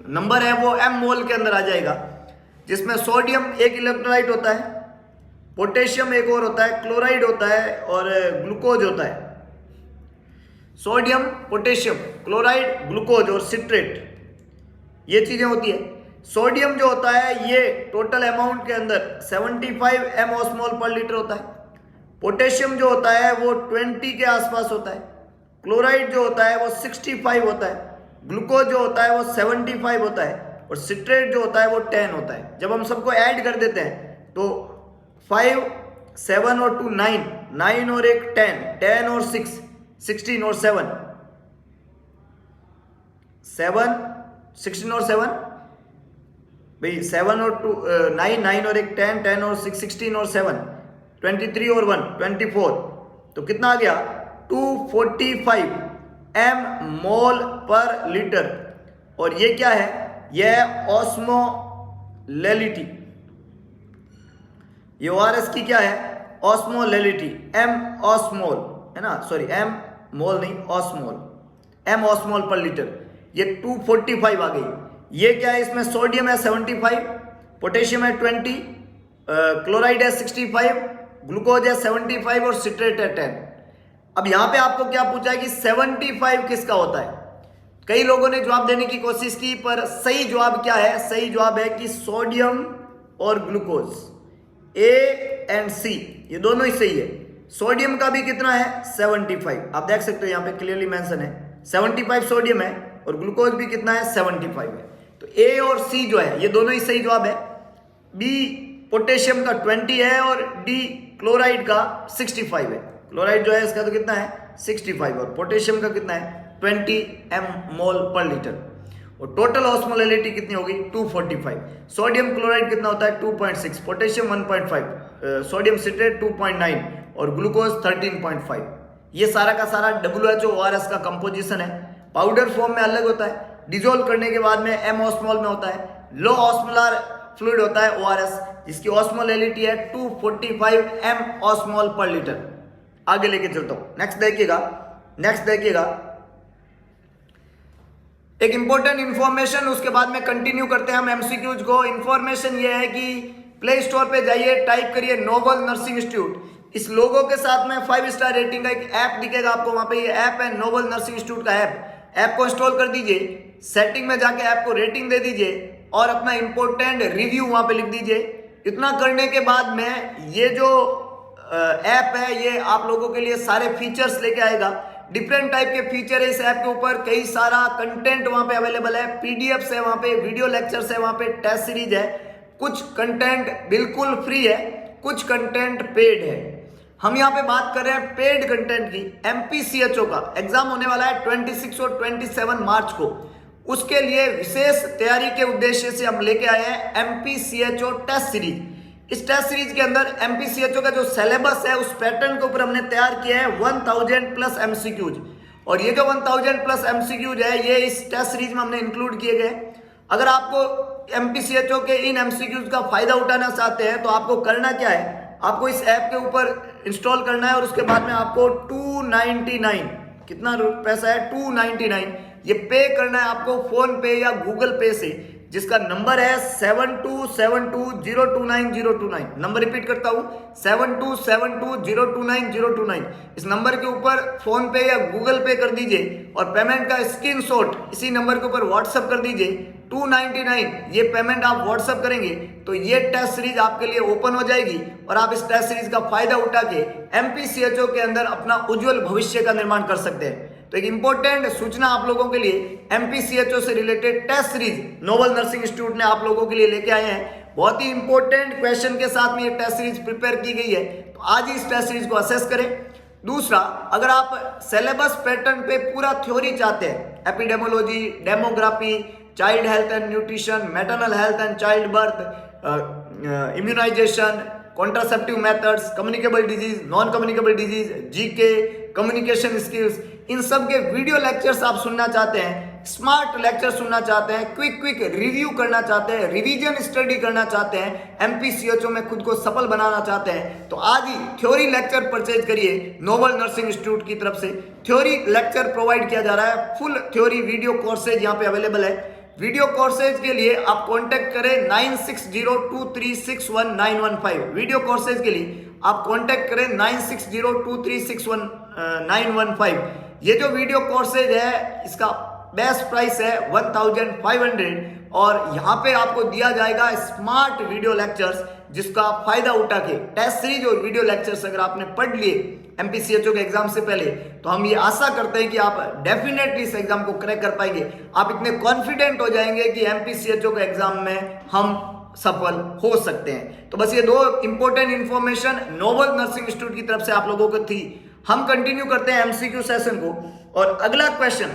नंबर है वो m मोल के अंदर आ जाएगा, जिसमें सोडियम एक इलेक्ट्रोलाइट होता है, पोटेशियम एक और होता है, क्लोराइड होता है और ग्लूकोज होता है। सोडियम, पोटेशियम, क्लोराइड, ग्लूकोज और सिट्रेट ये चीजें होती है। सोडियम जो होता है ये टोटल अमाउंट के अंदर 75 m ऑस्मोल पर लीटर होता है। पोटेशियम जो होता है वो 20 के आसपास होता है। क्लोराइड जो होता है वो 65 होता है। ग्लूकोज जो होता है वो 75 होता है और सिट्रेट जो होता है वो 10 होता है। जब हम सबको ऐड कर देते हैं तो 5, 7 और 2 9, 9 और 1 10, 10 और 6 16 और 7, 7 16 और 7 भाई 7 और 2 9, 9 और 1 10, 10 और 6 16 और 7 23 और 1 24। तो कितना आ गया? 245 m मोल पर लीटर। और ये क्या है? यह ऑस्मोलेलिटी। ये ओआरएस की क्या है? ऑस्मोलेलिटी। m ऑस्मोल है ना, सॉरी m मोल नहीं, ऑस्मोल, m ऑस्मोल पर लीटर। ये 245 आ गई। ये क्या है? इसमें सोडियम है 75, पोटेशियम है 20, क्लोराइड है 65, ग्लूकोज है 75 और सिट्रेट है 10। अब यहां पे आपको क्या पूछा है कि 75 किसका होता है? कई लोगों ने जवाब देने की कोशिश की, पर सही जवाब क्या है? सही जवाब है कि सोडियम और ग्लूकोज, ए एंड सी ये दोनों ही सही है। सोडियम का भी कितना है? 75। आप देख सकते हो यहां पे क्लियरली मेंशन है 75 सोडियम है और ग्लूकोज भी कितना है? 75 है। तो ए और सी जो है ये दोनों ही सही जवाब है। बी पोटेशियम का 20 है और डी क्लोराइड का 65 है। क्लोराइड जो है इसका तो कितना है? 65 और पोटेशियम का कितना है? 20 m मोल पर लीटर। और टोटल ऑस्मोलेलिटी कितनी होगी? 245। सोडियम क्लोराइड कितना होता है? 2.6, पोटेशियम 1.5, सोडियम सिट्रेट 2.9 और ग्लूकोज 13.5। ये सारा का सारा WHO ORS का कंपोजिशन है। पाउडर फॉर्म में अलग होता है, डिजोल्व करने के बाद में m ऑस्मोल में होता है। लो ऑस्मोलर फ्लूइड होता है ORS, जिसकी ऑस्मोलेलिटी है 245 m ऑस्मोल पर लीटर। आगे लेके चलता हूं, नेक्स्ट देखिएगा एक इंपॉर्टेंट इंफॉर्मेशन, उसके बाद में कंटिन्यू करते हैं हम एमसीक्यूज को। इंफॉर्मेशन ये है कि प्ले स्टोर पे जाइए, टाइप करिए नोबल नर्सिंग इंस्टीट्यूट। इस लोगो के साथ में 5 स्टार रेटिंग का एक ऐप दिखेगा आपको, वहां पे ये ऐप है नोबल नर्सिंग इंस्टीट्यूट का ऐप को इंस्टॉल कर दीजिए। सेटिंग में जाके ऐप को रेटिंग दे दीजिए और अपना इंपॉर्टेंट रिव्यू वहां पे लिख दीजिए। इतना करने के बाद में ये जो ऐप है ये आप लोगों के लिए सारे फीचर्स लेके आएगा। डिफरेंट टाइप के फीचर है इस ऐप के ऊपर, कई सारा कंटेंट वहां पे अवेलेबल है, पीडीएफ्स है वहां पे, वीडियो लेक्चर्स है वहां पे, टेस्ट सीरीज है। कुछ कंटेंट बिल्कुल फ्री है, कुछ कंटेंट पेड है। हम यहाँ पे बात कर रहे हैं पेड कंटेंट की। एमपीसीएचओ का एग्जाम होने वाला है 26 और 27 मार्च को। उसके लिए विशेष तैयारी के उद्देश्य से हम लेके आए हैं एमपीसीएचओ टेस्ट सीरीज। इस टेस्ट सीरीज के अंदर एमपीसीएचओ का जो सिलेबस है उस पैटर्न के ऊपर हमने तैयार किया है 1000 प्लस एमसीक्यूज। और ये जो 1000 प्लस एमसीक्यूज है ये इस टेस्ट सीरीज में हमने इंक्लूड किए गए। अगर आपको एमपीसीएचओ के इन एमसीक्यूज का फायदा उठाना चाहते हैं तो आपको करना क्या है, आपको इस ऐप के ऊपर इंस्टॉल करना है और उसके बाद में आपको 299, कितना पैसा है? 299 ये पे करना है आपको फोन पे या गूगल पे से, जिसका नंबर है 7272029029। नंबर रिपीट करता हूं 7272029029। इस नंबर के ऊपर फोन पे या गूगल पे कर दीजिए और पेमेंट का स्क्रीनशॉट इसी नंबर के ऊपर व्हाट्सएप कर दीजिए। 299 ये पेमेंट आप व्हाट्सअप करेंगे तो ये टेस्ट सीरीज आपके लिए ओपन हो जाएगी और आप इस टेस्ट सीरीज का फायदा उठा के एमपीसीएचओ के अंदर अपना उज्जवल भविष्य का निर्माण कर सकते हैं। तो एक इंपॉर्टेंट सूचना आप लोगों के लिए, एमपीसीएचओ से related test series Noble Nursing Institute ने आप लोगों के लिए लेके आए हैं। बहुत ही इंपॉर्टेंट क्वेश्चन के साथ में ये टेस्ट सीरीज प्रिपेयर की गई है, तो आज ही इस टेस्ट सीरीज को असेस करें। दूसरा, अगर आप सिलेबस पैटर्न पे पूरा थ्योरी चाहते हैं, epidemiology, demography, child health and nutrition, maternal health and child birth, immunisation, contraceptive methods, communicable disease, non communicable disease, GK, communication skills, इन सब के वीडियो लेक्चर्स आप सुनना चाहते हैं, स्मार्ट लेक्चर सुनना चाहते हैं, क्विक रिव्यू करना चाहते हैं, रिवीजन स्टडी करना चाहते हैं, एमपीसीएचओ में खुद को सफल बनाना चाहते हैं, तो आज ही थ्योरी लेक्चर परचेज करिए नोबल नर्सिंग इंस्टीट्यूट की तरफ से। थ्योरी लेक्चर प्रोवाइड किया जा रहा है, फुल थ्योरी वीडियो कोर्सेज यहाँ पे अवेलेबल है। वीडियो कोर्सेज के लिए आप कांटेक्ट करें 9602361915। वीडियो कोर्सेज के लिए आप कांटेक्ट करें 9602361915। ये जो वीडियो कोर्सेज है इसका बेस्ट प्राइस है 1500 और यहाँ पे आपको दिया जाएगा स्मार्ट वीडियो लेक्चर्स, जिसका आप फायदा उठा के टेस्ट सीरीज और वीडियो लेक्चर्स अगर आपने पढ़ लिए एमपीसीएचओ के एग्जाम से पहले, तो हम ये आशा करते हैं कि आप डेफिनेटली इस एग्जाम को क्रैक कर पाएंगे। आप इतने कॉन्फिडेंट हो जाएंगे कि एमपीसीएचओ के एग्जाम में हम सफल हो सकते हैं। तो बस ये दो important information Noble Nursing Institute की तरफ से आप लोगों को थी। हम कंटिन्यू करते हैं एमसीक्यू सेशन को और अगला क्वेश्चन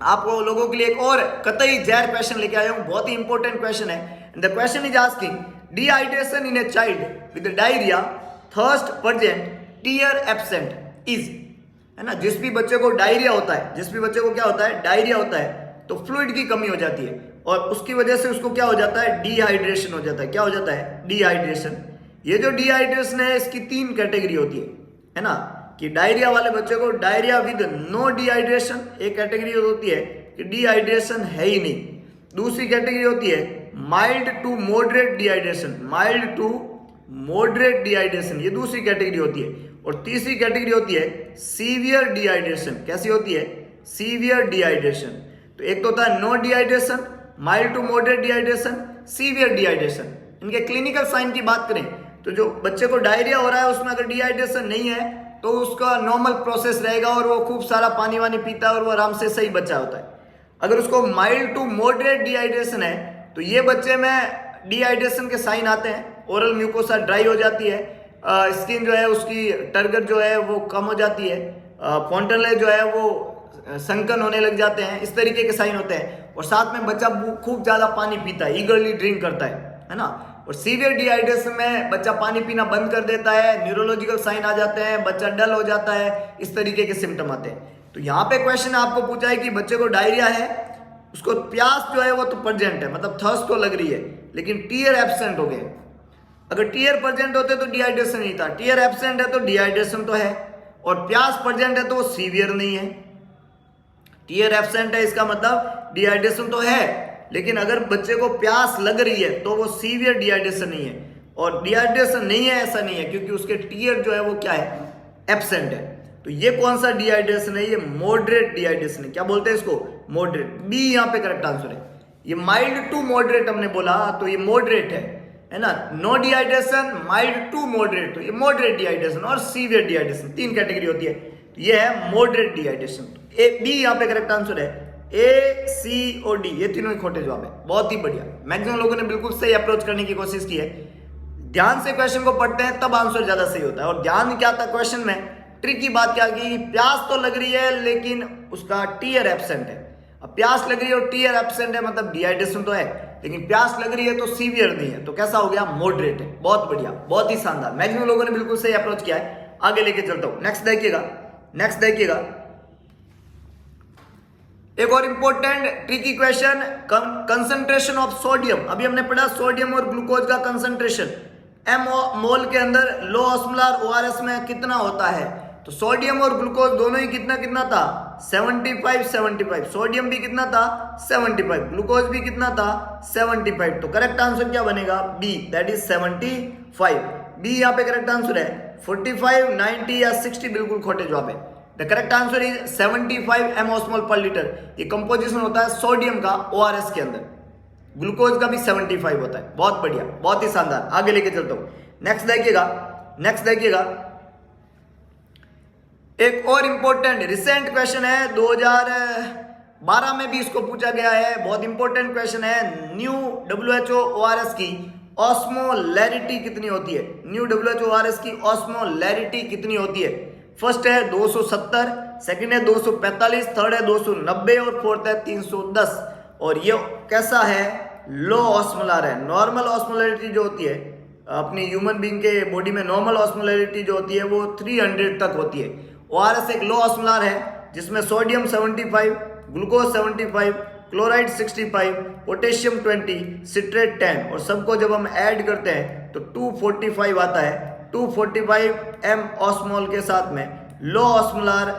आप लोगों के लिए एक और कतई जहर क्वेश्चन लेके आया हूं। बहुत ही इंपॉर्टेंट क्वेश्चन है। The question is asking dehydration in a child with diarrhoea, thirst present, tear absent is, है ना। जिस भी बच्चे को डायरिया होता है, जिस भी बच्चे को क्या होता है, डायरिया होता है, तो फ्लूइड की कमी हो जाती है और उसकी वजह से उसको क्या हो जाता है, डिहाइड्रेशन हो जाता है। क्या हो जाता है, डिहाइड्रेशन। ये जो डिहाइड्रेशन है इसकी तीन कैटेगरी होती है ना, कि डायरिया वाले बच्चे को डायरिया विद नो डिहाइड्रेशन एक कैटेगरी होती है कि डिहाइड्रेशन है ही नहीं। दूसरी कैटेगरी होती है mild to moderate dehydration, mild to moderate dehydration, ये दूसरी कैटेगरी होती है। और तीसरी कैटेगरी होती है सीवियर डिहाइड्रेशन। कैसी होती है, सीवियर डिहाइड्रेशन। तो एक तो होता है no dehydration, mild to moderate dehydration, severe dehydration. इनके क्लिनिकल साइन की बात करें तो जो बच्चे को डायरिया हो रहा है उसमें अगर डिहाइड्रेशन नहीं है तो उसका नॉर्मल प्रोसेस रहेगा और वो खूब सारा पानी वानी पीता है और वो आराम से सही बच्चा होता है। अगर उसको माइल्ड टू मॉडरेट डिहाइड्रेशन है तो ये बच्चे में डिहाइड्रेशन के साइन आते हैं। ओरल म्यूकोसा ड्राई हो जाती है, स्किन जो है उसकी टर्गर जो है वो कम हो जाती है, फॉन्टनले जो है वो संकन होने लग जाते हैं, इस तरीके के साइन होते हैं। और साथ में बच्चा खूब ज्यादा पानी पीता है, ईगरली ड्रिंक करता है ना। और सीवियर डिहाइड्रेशन में बच्चा पानी पीना बंद कर देता है, न्यूरोलॉजिकल साइन आ जाते हैं, बच्चा डल हो जाता है, इस तरीके के सिम्टम आते हैं। तो यहाँ पे क्वेश्चन आपको पूछा है कि बच्चे को डायरिया है, उसको प्यास जो है वो तो प्रेजेंट है, मतलब थर्स्ट तो लग रही है, लेकिन टीयर एब्सेंट हो गए। अगर टीयर प्रेजेंट होते तो डिहाइड्रेशन नहीं था, टीयर एब्सेंट है तो डिहाइड्रेशन तो है, और प्यास प्रेजेंट है तो वो सीवियर नहीं है। टीयर एब्सेंट है इसका मतलब डिहाइड्रेशन तो है, लेकिन अगर बच्चे को प्यास लग रही है तो वो सीवियर डिहाइड्रेशन नहीं है। और डिहाइड्रेशन नहीं है ऐसा नहीं है, क्योंकि उसके टीयर जो है वो क्या है, एब्सेंट है। तो ये कौन सा डिहाइड्रेशन है, ये मॉडरेट डिहाइड्रेशन है। क्या बोलते हैं इसको, मॉडरेट। बी यहाँ पे करेक्ट आंसर है। ये माइल्ड टू मॉडरेट हमने बोला तो ये मॉडरेट है ना। No dehydration, mild to moderate, तो ये मॉडरेट डिहाइड्रेशन और सीवियर डिहाइड्रेशन तीन कैटेगरी होती है। तो ये है मॉडरेट डिहाइड्रेशन। ए बी यहाँ पे करेक्ट आंसर है। ए सी और डी ये तीनों ही खोटे जवाब है। बहुत ही बढ़िया, मैक्सिमम लोगों ने बिल्कुल सही अप्रोच करने की कोशिश की है। ध्यान से क्वेश्चन को पढ़ते हैं तब आंसर ज्यादा सही होता है। और ध्यान क्या था क्वेश्चन में, ट्रिक की बात क्या की, प्यास तो लग रही है लेकिन उसका टीयर एब्सेंट है। अब प्यास लग रही है और टीयर एब्सेंट है मतलब डिहाइड्रेशन तो है, लेकिन प्यास लग रही है तो सीवियर नहीं है, तो कैसा हो गया, मॉडरेट है। बहुत बढ़िया, बहुत ही शानदार, मैक्सिमम लोगों ने बिल्कुल सही अप्रोच किया है। आगे लेके चलता हूं, नेक्स्ट देखिएगा। एक और important tricky question, concentration of sodium. अभी हमने पढ़ा सोडियम और ग्लूकोज का कंसंट्रेशन एम मोल के अंदर लो ऑस्मोलर ओआरएस में कितना होता है। तो सोडियम और ग्लूकोज दोनों ही कितना था, 75। सोडियम भी कितना था, 75, ग्लूकोज भी कितना था, 75। तो करेक्ट आंसर क्या बनेगा, बी, दैट इज 75। बी यहाँ पे करेक्ट आंसर है। 45, 90 या 60 बिल्कुल खोटे जवाब है। The correct answer is 75 mOsmol पर लीटर। ये कंपोजिशन होता है सोडियम का ओआरएस के अंदर। ग्लूकोज का भी 75 होता है। बहुत बढ़िया, बहुत ही शानदार, आगे लेके चलता हूं। नेक्स्ट देखिएगा एक और इंपॉर्टेंट रिसेंट क्वेश्चन है, 2012 में भी इसको पूछा गया है, बहुत इंपॉर्टेंट क्वेश्चन है। न्यू WHO ORS की ऑस्मोलैरिटी कितनी होती है? न्यू WHO ORS की ऑस्मोलैरिटी कितनी होती है? फर्स्ट है 270, सेकंड है 245, थर्ड है 290 और फोर्थ है 310। और ये कैसा है? लो ऑस्मोलार है। नॉर्मल ऑस्मोलैरिटी जो होती है अपनी ह्यूमन बीइंग के बॉडी में, नॉर्मल ऑस्मोलैरिटी जो होती है वो 300 तक होती है। ORS एक लो ऑस्मोलार है जिसमें sodium 75, glucose 75, chloride 65, potassium 20, citrate 10 और सबको जब हम ऐड करते हैं तो 245 आता है। 245 m ऑस्मोल के साथ में लो ऑस्मोलार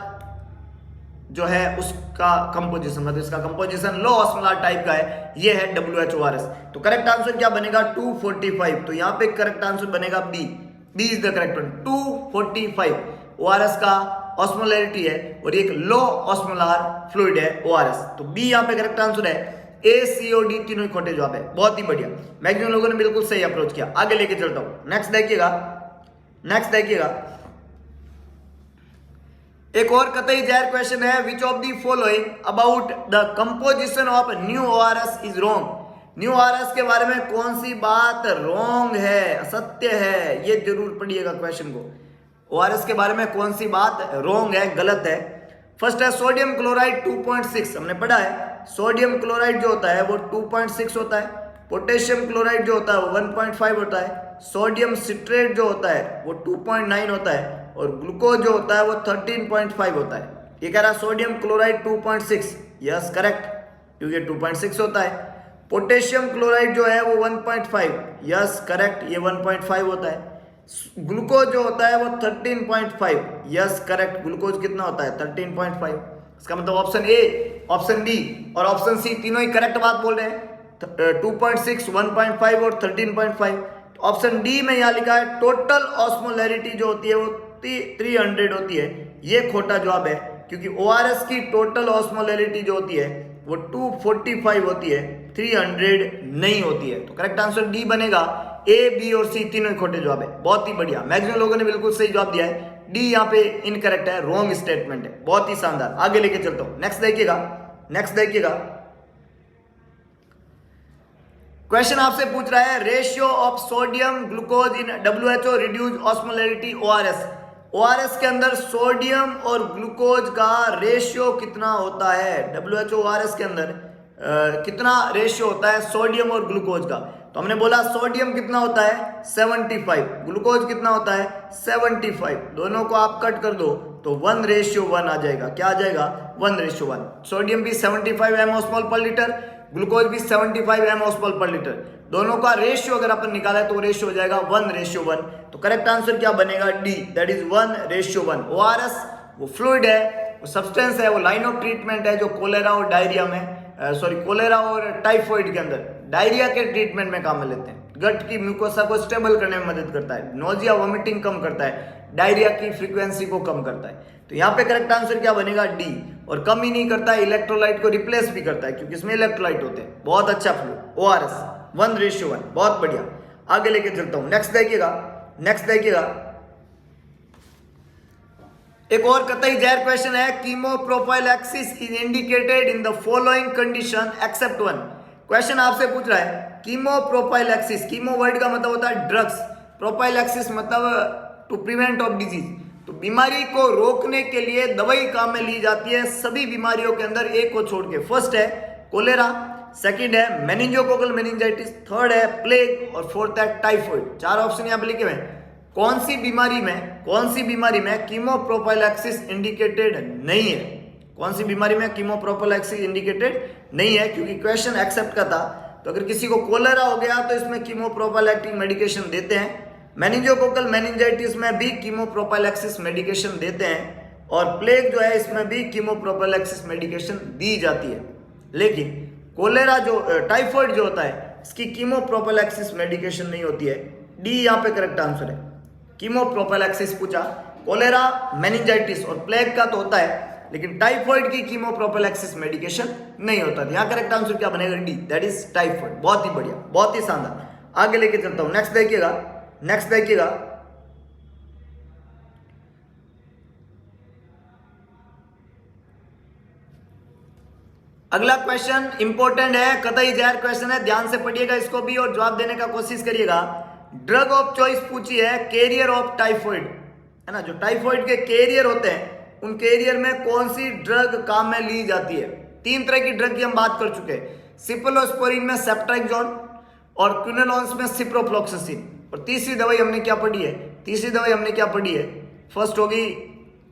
जो है उसका कंपोजिशन, मतलब इसका कंपोजिशन लो ऑस्मोलार टाइप का है, ये है WHO ORS। तो करेक्ट आंसर क्या बनेगा? 245। तो यहाँ पे करेक्ट आंसर बनेगा B. B is the correct one. 245 ORS का ऑस्मोलैरिटी है और एक लो ऑस्मोलार फ्लूइड है ORS। तो बी यहाँ पे करेक्ट आंसर है। A, C और D तीनों ही खोटे जवाब है। बहुत ही बढ़िया, मैक्सिमम लोगों ने बिल्कुल सही अप्रोच किया। आगे लेके चलता हूं। नेक्स्ट देखिएगा एक और कतई जहर क्वेश्चन है। Which of the following about the composition of new ORS is wrong? New ORS के बारे में कौन सी बात रॉन्ग है, असत्य है? ये जरूर पढ़िएगा क्वेश्चन को। ORS के बारे में कौन सी बात रॉन्ग है, गलत है? फर्स्ट है सोडियम क्लोराइड 2.6, हमने पढ़ा है सोडियम क्लोराइड जो होता है वो 2.6 होता है। पोटेशियम क्लोराइड जो होता है वो 1.5 होता है। सोडियम सिट्रेट जो होता है वो 2.9 होता है और ग्लूकोज जो होता है वो 13.5 होता है। ये कह रहा है सोडियम क्लोराइड 2.6, यस करेक्ट, क्योंकि 2.6 होता है। पोटेशियम क्लोराइड जो है वो 1.5, यस करेक्ट, ये 1.5 होता है। ग्लूकोज जो होता है वो 13.5, यस करेक्ट, ग्लूकोज कितना होता है? 13.5। इसका मतलब ऑप्शन ए, ऑप्शन डी और ऑप्शन सी तीनों ही करेक्ट बात बोल रहे हैं। 2.6, 1.5 और 13.5। ऑप्शन डी में यहाँ लिखा है टोटल ऑस्मोलैरिटी जो होती है वो 300 होती है। ये खोटा जवाब है क्योंकि ORS की टोटल ऑस्मोलैरिटी जो होती है वो 245 होती है, 300 नहीं होती है। तो करेक्ट आंसर डी बनेगा। A, B और C तीनों ही खोटे जवाब है। बहुत ही बढ़िया, मैक्सिमम लोगों ने बिल्कुल सही जवाब दिया है। डी यहाँ पे इनकरेक्ट है, रॉन्ग स्टेटमेंट है। बहुत ही शानदार, आगे लेके चलता हूं। नेक्स्ट देखिएगा क्वेश्चन आपसे पूछ रहा है ratio of sodium glucose in WHO reduce osmolarity ORS। ORS के अंदर सोडियम और ग्लूकोज का रेशियो कितना होता है? WHO ORS के अंदर कितना रेशियो होता है सोडियम और ग्लूकोज का? तो हमने बोला सोडियम कितना होता है? 75, ग्लूकोज कितना होता है? 75। दोनों को आप कट कर दो तो 1:1 आ जाएगा। क्या आ जाएगा? 1:1। सोडियम भी 75 mOs पर लीटर, ग्लूकोज भी 75 mOs पर लीटर। दोनों का रेशियो अगर अपन निकाला तो रेशियो हो जाएगा 1:1। तो करेक्ट आंसर क्या बनेगा? D, that is 1:1। ORS वो फ्लूइड है, वो सब्सटेंस है, वो लाइन ऑफ ट्रीटमेंट है जो कोलेरा और डायरिया में कोलेरा और टाइफॉइड के अंदर डायरिया के ट्रीटमेंट में काम में लेते हैं। गट की म्यूकोसा को स्टेबल करने में मदद करता है, नोजिया वोमिटिंग कम करता है, डायरिया की फ्रीक्वेंसी को कम करता है। तो यहाँ पे करेक्ट आंसर क्या बनेगा? डी। और कम ही नहीं करता है, इलेक्ट्रोलाइट को रिप्लेस भी करता है क्योंकि इसमें इलेक्ट्रोलाइट होते हैं। बहुत अच्छा फ्लू ORS 1:1, बहुत बढ़िया, आगे लेके चलता हूं। नेक्स्ट देखिएगा एक और कतई जहर क्वेश्चन है। कीमोप्रोफाइलैक्सिस is indicated in the following condition except one. Question आपसे पूछ रहा है कीमोप्रोफाइलैक्सिस, कीमो वर्ड का मतलब होता है ड्रग्स, प्रोफाइलैक्सिस मतलब टू प्रिवेंट ऑफ डिजीज। तो बीमारी को रोकने के लिए दवाई काम में ली जाती है सभी बीमारियों के अंदर, एक को छोड़ के। फर्स्ट है कोलेरा, सेकंड है मेनिंजोकोकल मेनिंजाइटिस, थर्ड है प्लेग और फोर्थ है टाइफॉइड। चार ऑप्शन यहाँ पे लिखे हुए हैं। कौन सी बीमारी में कीमोप्रोफाइलैक्सिस इंडिकेटेड नहीं है? कौन सी बीमारी में कीमोप्रोफाइलैक्सिस इंडिकेटेड नहीं है? क्योंकि क्वेश्चन एक्सेप्ट का था। तो अगर किसी को कोलेरा हो गया तो इसमें कीमोप्रोफाइलैक्टिक मेडिकेशन देते हैं। मेनिंजोकोकल मेनिंजाइटिस में भी कीमोप्रोफाइलैक्सिस मेडिकेशन देते हैं और प्लेग जो है इसमें भी कीमोप्रोफाइलैक्सिस मेडिकेशन दी जाती है। लेकिन कोलेरा जो टाइफॉइड जो होता है इसकी कीमोप्रोफाइलैक्सिस मेडिकेशन नहीं होती है। डी यहाँ पे करेक्ट आंसर है। कीमोप्रोफाइलैक्सिस पूछा, कोलेरा मेनिंजाइटिस और प्लेग का तो होता है, लेकिन टाइफॉइड की कीमोप्रोफिलैक्सिस मेडिकेशन नहीं होता। यहाँ करेक्ट आंसर क्या बनेगा? D, that is typhoid. बहुत ही बढ़िया, बहुत ही शानदार। आगे लेके चलता हूं, नेक्स्ट देखिएगा, नेक्स्ट देखिएगा। अगला क्वेश्चन इंपॉर्टेंट है, कतई जहर क्वेश्चन है, ध्यान से पढ़िएगा इसको भी और जवाब देने का कोशिश करिएगा। ड्रग ऑफ चॉइस पूछी है, कैरियर ऑफ टाइफॉइड, है ना। जो टाइफॉइड के कैरियर होते हैं उन कैरियर में कौन सी ड्रग काम में ली जाती है? 3 तरह की ड्रग की हम बात कर चुके हैं। सिप्रोस्पोरिन में सेप्ट्राइक्सोन और क्विनोलॉन्स में सिप्रोफ्लॉक्सासिन। और तीसरी दवाई हमने क्या पढ़ी है? तीसरी दवाई हमने क्या पढ़ी है? फर्स्ट होगी,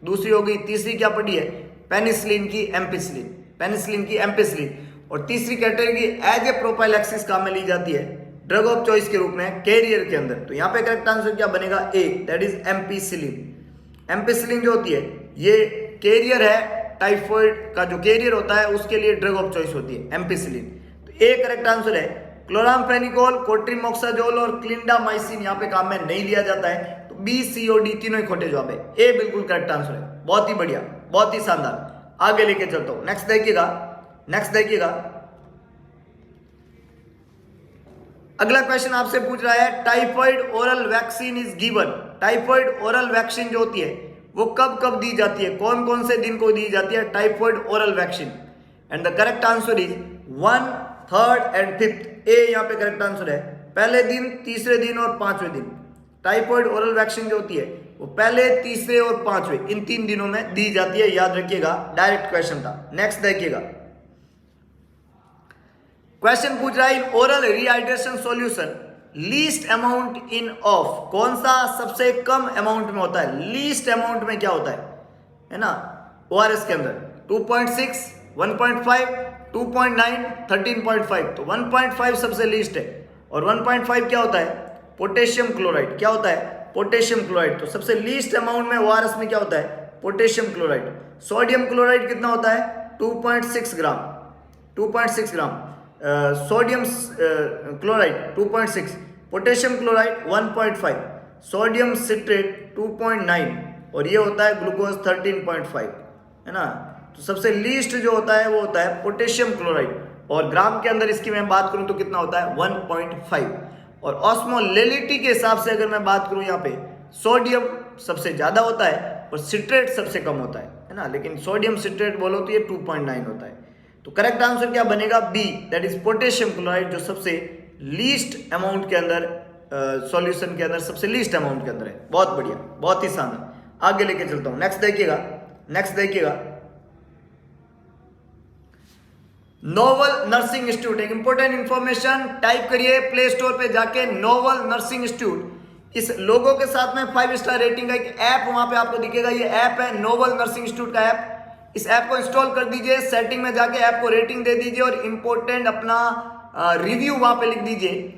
दूसरी होगी, तीसरी क्या पढ़ी है? पेनिसिलिन की एम्पिसिलिन, पेनिसिलिन की एम्पिसिलिन। और तीसरी कैटेगरी एज ए प्रोफाइलैक्सिस काम में ली जाती है ड्रग ऑफ चॉइस के रूप में कैरियर के अंदर। तो यहाँ पे करेक्ट आंसर क्या बनेगा? ए, दैट इज एम्पिसिलिन। एम्पिसिलिन जो होती है ये कैरियर है, टाइफॉइड का जो कैरियर होता है उसके लिए ड्रग ऑफ चॉइस होती है एम्पिसिलिन। तो ए करेक्ट आंसर है। क्लोरामफेनिकोल, कोट्रिमोक्साजोल और क्लिंडामाइसिन यहाँ पे काम में नहीं लिया जाता है। तो बी, सी और डी तीनों ही खोटे जवाब है। ए बिल्कुल करेक्ट आंसर है। बहुत ही बढ़िया, बहुत ही शानदार। आगे लेके चलता हूं, नेक्स्ट देखिएगा, नेक्स्ट देखिएगा। अगला क्वेश्चन आपसे पूछ रहा है, typhoid oral vaccine is given. Typhoid oral vaccine जो होती है वो कब कब दी जाती है, कौन कौन से दिन को दी जाती है typhoid oral vaccine? And the correct answer is 1, 3rd and 5th। ए यहाँ पे करेक्ट आंसर है, पहले दिन, तीसरे दिन और 5वें दिन। टाइफॉइड ओरल वैक्सीन जो होती है वो पहले, तीसरे और 5वें इन 3 दिनों में दी जाती है, याद रखिएगा। डायरेक्ट क्वेश्चन था। नेक्स्ट देखिएगा, क्वेश्चन पूछ रहा है, in oral rehydration solution least amount in of, कौन सा सबसे कम अमाउंट में होता है? लीस्ट अमाउंट में क्या होता है ना, ओआरएस के अंदर 2.6, 1.5, 2.9, 13.5। तो 1.5 सबसे लीस्ट है। और 1.5 क्या होता है? Potassium chloride. क्या होता है? Potassium chloride. तो सबसे लीस्ट अमाउंट में ओआरएस में क्या होता है? Potassium chloride. सोडियम क्लोराइड कितना होता है? 2.6 gram, 2.6 gram. Sodium chloride 2.6, potassium chloride 1.5, sodium citrate 2.9 और ये होता है ग्लूकोज 13.5, है ना। तो सबसे लीस्ट जो होता है वो होता है पोटेशियम क्लोराइड। और ग्राम के अंदर इसकी मैं बात करूं तो कितना होता है? 1.5। और ऑस्मोलेलिटी के हिसाब से अगर मैं बात करूं यहाँ पे सोडियम सबसे ज्यादा होता है और सिट्रेट सबसे कम होता है ना। लेकिन सोडियम सिट्रेट बोलो तो ये 2.9 होता है। तो करेक्ट आंसर क्या बनेगा? B, that is potassium chloride, जो सबसे लीस्ट अमाउंट के अंदर, सॉल्यूशन के अंदर सबसे लीस्ट अमाउंट के अंदर है। बहुत बढ़िया, बहुत ही शानदार। आगे लेके चलता हूं, नेक्स्ट देखिएगा, नेक्स्ट देखिएगा। नोवल नर्सिंग इंस्टीट्यूट, एक इंपॉर्टेंट इंफॉर्मेशन, टाइप करिए प्ले स्टोर पे जाके नोवल नर्सिंग इंस्टीट्यूट। इस लोगों के साथ में 5 स्टार रेटिंग का एक ऐप वहां पे आपको दिखेगा। ये ऐप है नोवल नर्सिंग इंस्टीट्यूट का ऐप। इस ऐप को इंस्टॉल कर दीजिए, सेटिंग में जाके ऐप को रेटिंग दे दीजिए और इंपॉर्टेंट अपना रिव्यू वहां पे लिख दीजिए।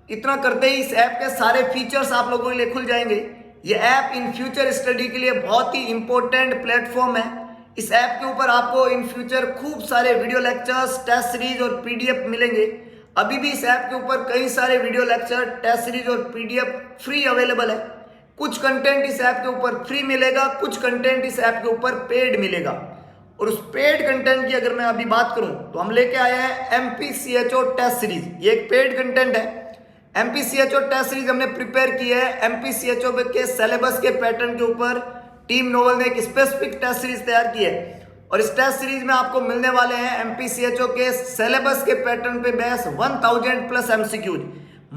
इतना करते ही इस ऐप के सारे फीचर्स आप लोगों के लिए खुल जाएंगे। ये ऐप इन फ्यूचर स्टडी के लिए बहुत ही इंपॉर्टेंट प्लेटफॉर्म है। इस ऐप के ऊपर आपको इन फ्यूचर खूब सारे वीडियो लेक्चर्स, टेस्ट सीरीज और पीडीएफ मिलेंगे। अभी भी इस ऐप के ऊपर कई सारे वीडियो लेक्चर, टेस्ट सीरीज और पीडीएफ फ्री अवेलेबल है। कुछ कंटेंट इस ऐप के ऊपर फ्री मिलेगा, कुछ कंटेंट इस ऐप के ऊपर पेड मिलेगा। और उस पेड कंटेंट की अगर मैं अभी बात करूं तो हम लेके आए हैं एमपीसीएचओ टेस्ट सीरीज। ये एक पेड कंटेंट है। एमपीसीएचओ टेस्ट सीरीज हमने प्रिपेयर की है एमपीसीएचओ के सिलेबस के पैटर्न के ऊपर। टीम नोवल ने एक स्पेसिफिक टेस्ट सीरीज तैयार की है और इस टेस्ट सीरीज में आपको मिलने वाले हैं एमपीसीएचओ के सिलेबस के पैटर्न पे बेस 1000 प्लस एमसीक्यूज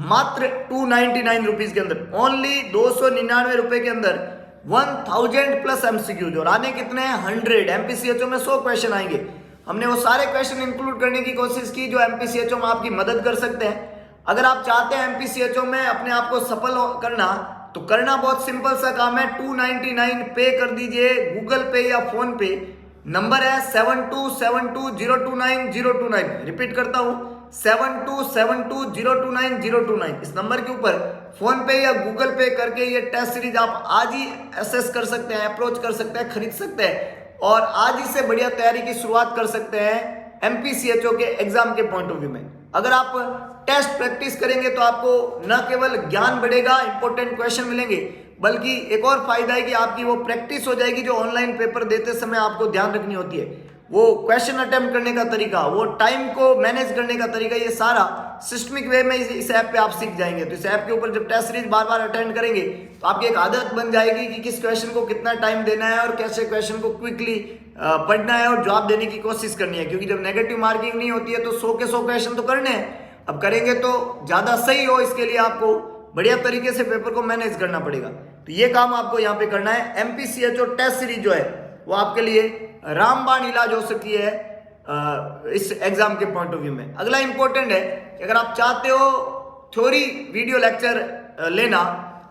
मात्र 299 रुपीज के अंदर, ओनली 299 रुपए के अंदर 1000 प्लस एमसीक्यूज। और आने कितने हैं? 100। एमपीसीएचओ में 100 क्वेश्चन आएंगे। हमने वो सारे क्वेश्चन इंक्लूड करने की कोशिश की जो एमपीसीएचओ में आपकी मदद कर सकते हैं। अगर आप चाहते हैं एमपीसीएचओ में अपने आप को सफल करना तो करना बहुत सिंपल सा काम है। 299 पे कर दीजिए गूगल पे या फोन पे। नंबर है 7272029029। रिपीट करता हूं 7272029029। इस नंबर के ऊपर फोन पे या गूगल पे करके ये टेस्ट सीरीज आप आज ही एसेस कर सकते हैं, अप्रोच कर सकते हैं, खरीद सकते हैं और आज ही से बढ़िया तैयारी की शुरुआत कर सकते हैं एमपीसीएचओ के एग्जाम के पॉइंट ऑफ व्यू में। अगर आप टेस्ट प्रैक्टिस करेंगे तो आपको न केवल ज्ञान बढ़ेगा, इंपॉर्टेंट क्वेश्चन मिलेंगे, बल्कि एक और फायदा है कि आपकी वो प्रैक्टिस हो जाएगी जो ऑनलाइन पेपर देते समय आपको ध्यान रखनी होती है। वो क्वेश्चन अटेम्प्ट करने का तरीका, वो टाइम को मैनेज करने का तरीका, ये सारा सिस्टमिक वे में इस ऐप पे आप सीख जाएंगे। तो इस ऐप के ऊपर जब टेस्ट सीरीज बार बार अटेंड करेंगे तो आपकी एक आदत बन जाएगी कि किस क्वेश्चन को कितना टाइम देना है और कैसे क्वेश्चन को क्विकली पढ़ना है और जवाब देने की कोशिश करनी है। क्योंकि जब नेगेटिव मार्किंग नहीं होती है तो 100 के 100 क्वेश्चन तो करने हैं। अब करेंगे तो ज़्यादा सही हो, इसके लिए आपको बढ़िया तरीके से पेपर को मैनेज करना पड़ेगा। तो ये काम आपको यहाँ पे करना है। MPCHO टेस्ट सीरीज जो है वो आपके लिए रामबाण इलाज हो सकती है इस एग्जाम के पॉइंट ऑफ व्यू में। अगला इंपॉर्टेंट है कि अगर आप चाहते हो थ्योरी वीडियो लेक्चर लेना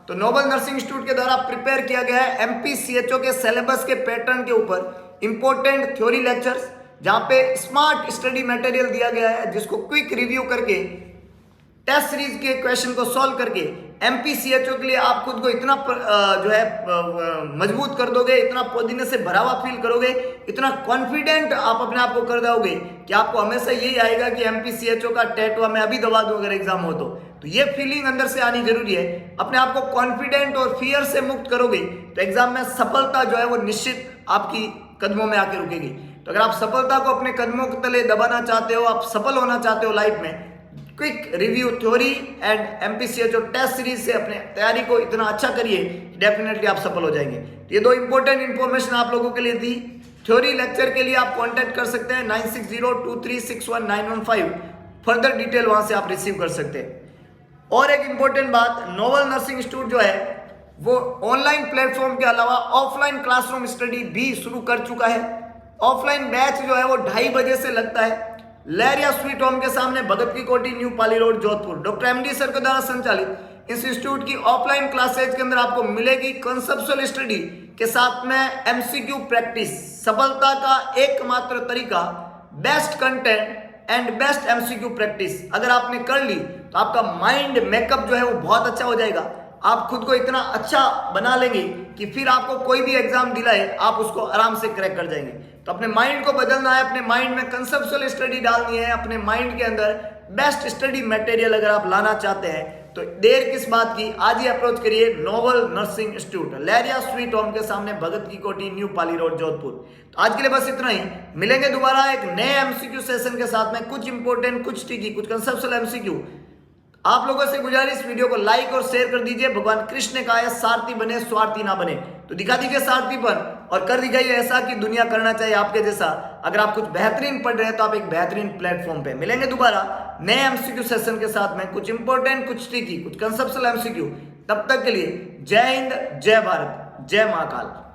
तो नोबल नर्सिंग इंस्टीट्यूट के द्वारा प्रिपेयर किया गया है MPCHO के सिलेबस के पैटर्न के ऊपर इंपॉर्टेंट थ्योरी लेक्चर्स, जहां पे स्मार्ट स्टडी मटेरियल दिया गया है जिसको क्विक रिव्यू करके टेस्ट सीरीज के क्वेश्चन को सॉल्व करके MPCHO के लिए आप खुद को इतना जो है मजबूत कर दोगे, इतना पुदीने से भरा हुआ फील करोगे, इतना कॉन्फिडेंट आप अपने आप को कर दोगे कि आपको हमेशा यही आएगा कि MPCHO का टेट हुआ मैं अभी दबा दूं अगर एग्जाम हो तो ये फीलिंग अंदर से आनी जरूरी है। अपने आप को कॉन्फिडेंट और फियर से मुक्त करोगे तो एग्जाम में सफलता जो है वो निश्चित आपकी कदमों में आके रुकेगी। तो अगर आप सफलता को अपने कदमों के तले दबाना चाहते हो, आप सफल होना चाहते हो लाइफ में, quick review theory and MPCHO test series से अपने तैयारी को इतना अच्छा करिए, डेफिनेटली आप सफल हो जाएंगे। ये दो इंपॉर्टेंट इंफॉर्मेशन आप लोगों के लिए थी। थ्योरी लेक्चर के लिए आप कांटेक्ट कर सकते हैं 9602361915, फर्दर डिटेल वहां से आप रिसीव कर सकते हैं। और एक इंपॉर्टेंट बात, नोबल नर्सिंग इंस्टीट्यूट जो है वो ऑनलाइन प्लेटफॉर्म के अलावा ऑफलाइन क्लासरूम स्टडी भी शुरू कर चुका है। ऑफलाइन बैच जो है वो 2:30 बजे से लगता है लहरिया स्वीट होम के सामने, Bhagat ki Kothi, new Pali road, Jodhpur. Doctor MD sir के द्वारा संचालित इस इंस्टीट्यूट की ऑफलाइन क्लासेज के अंदर आपको मिलेगी कंसेप्चुअल स्टडी के साथ में MCQ प्रैक्टिस। सफलता का एकमात्र तरीका, best content and best MCQ practice अगर आपने कर ली तो आपका माइंड मेकअप जो है वो बहुत अच्छा हो जाएगा। आप खुद को इतना अच्छा बना लेंगे कि फिर आपको कोई भी एग्जाम दिलाए आप उसको आराम से क्रैक कर जाएंगे। तो अपने माइंड को बदलना है, अपने माइंड में कंसेप्चुअल स्टडी डालनी है, अपने माइंड के अंदर बेस्ट स्टडी मटेरियल अगर आप लाना चाहते हैं तो देर किस बात की, आज ही अप्रोच करिए नोबल नर्सिंग इंस्टीट्यूट, लहरिया स्वीट होम के सामने, भगत की कोठी, न्यू पाली रोड, जोधपुर। तो आज के लिए बस इतना ही। मिलेंगे दोबारा एक नए MCQ सेशन के साथ में, कुछ इंपॉर्टेंट, कुछ ट्रिकी, कुछ कंसेप्चुअल MCQ। आप लोगों से गुजारिश, वीडियो को लाइक और शेयर कर दीजिए। भगवान कृष्ण ने कहा है सारथी बने स्वार्थी ना बने, तो दिखा दीजिए सारथीपन और कर दिखाइए ऐसा कि दुनिया करना चाहिए आपके जैसा। अगर आप कुछ बेहतरीन पढ़ रहे हैं तो आप एक बेहतरीन प्लेटफॉर्म पे मिलेंगे दोबारा नए MCQ सेशन के साथ में, कुछ इंपॉर्टेंट, कुछ ट्रिकी, कुछ कंसेप्चुअल MCQ। तब तक के लिए जय हिंद, जय भारत, जय महाकाल।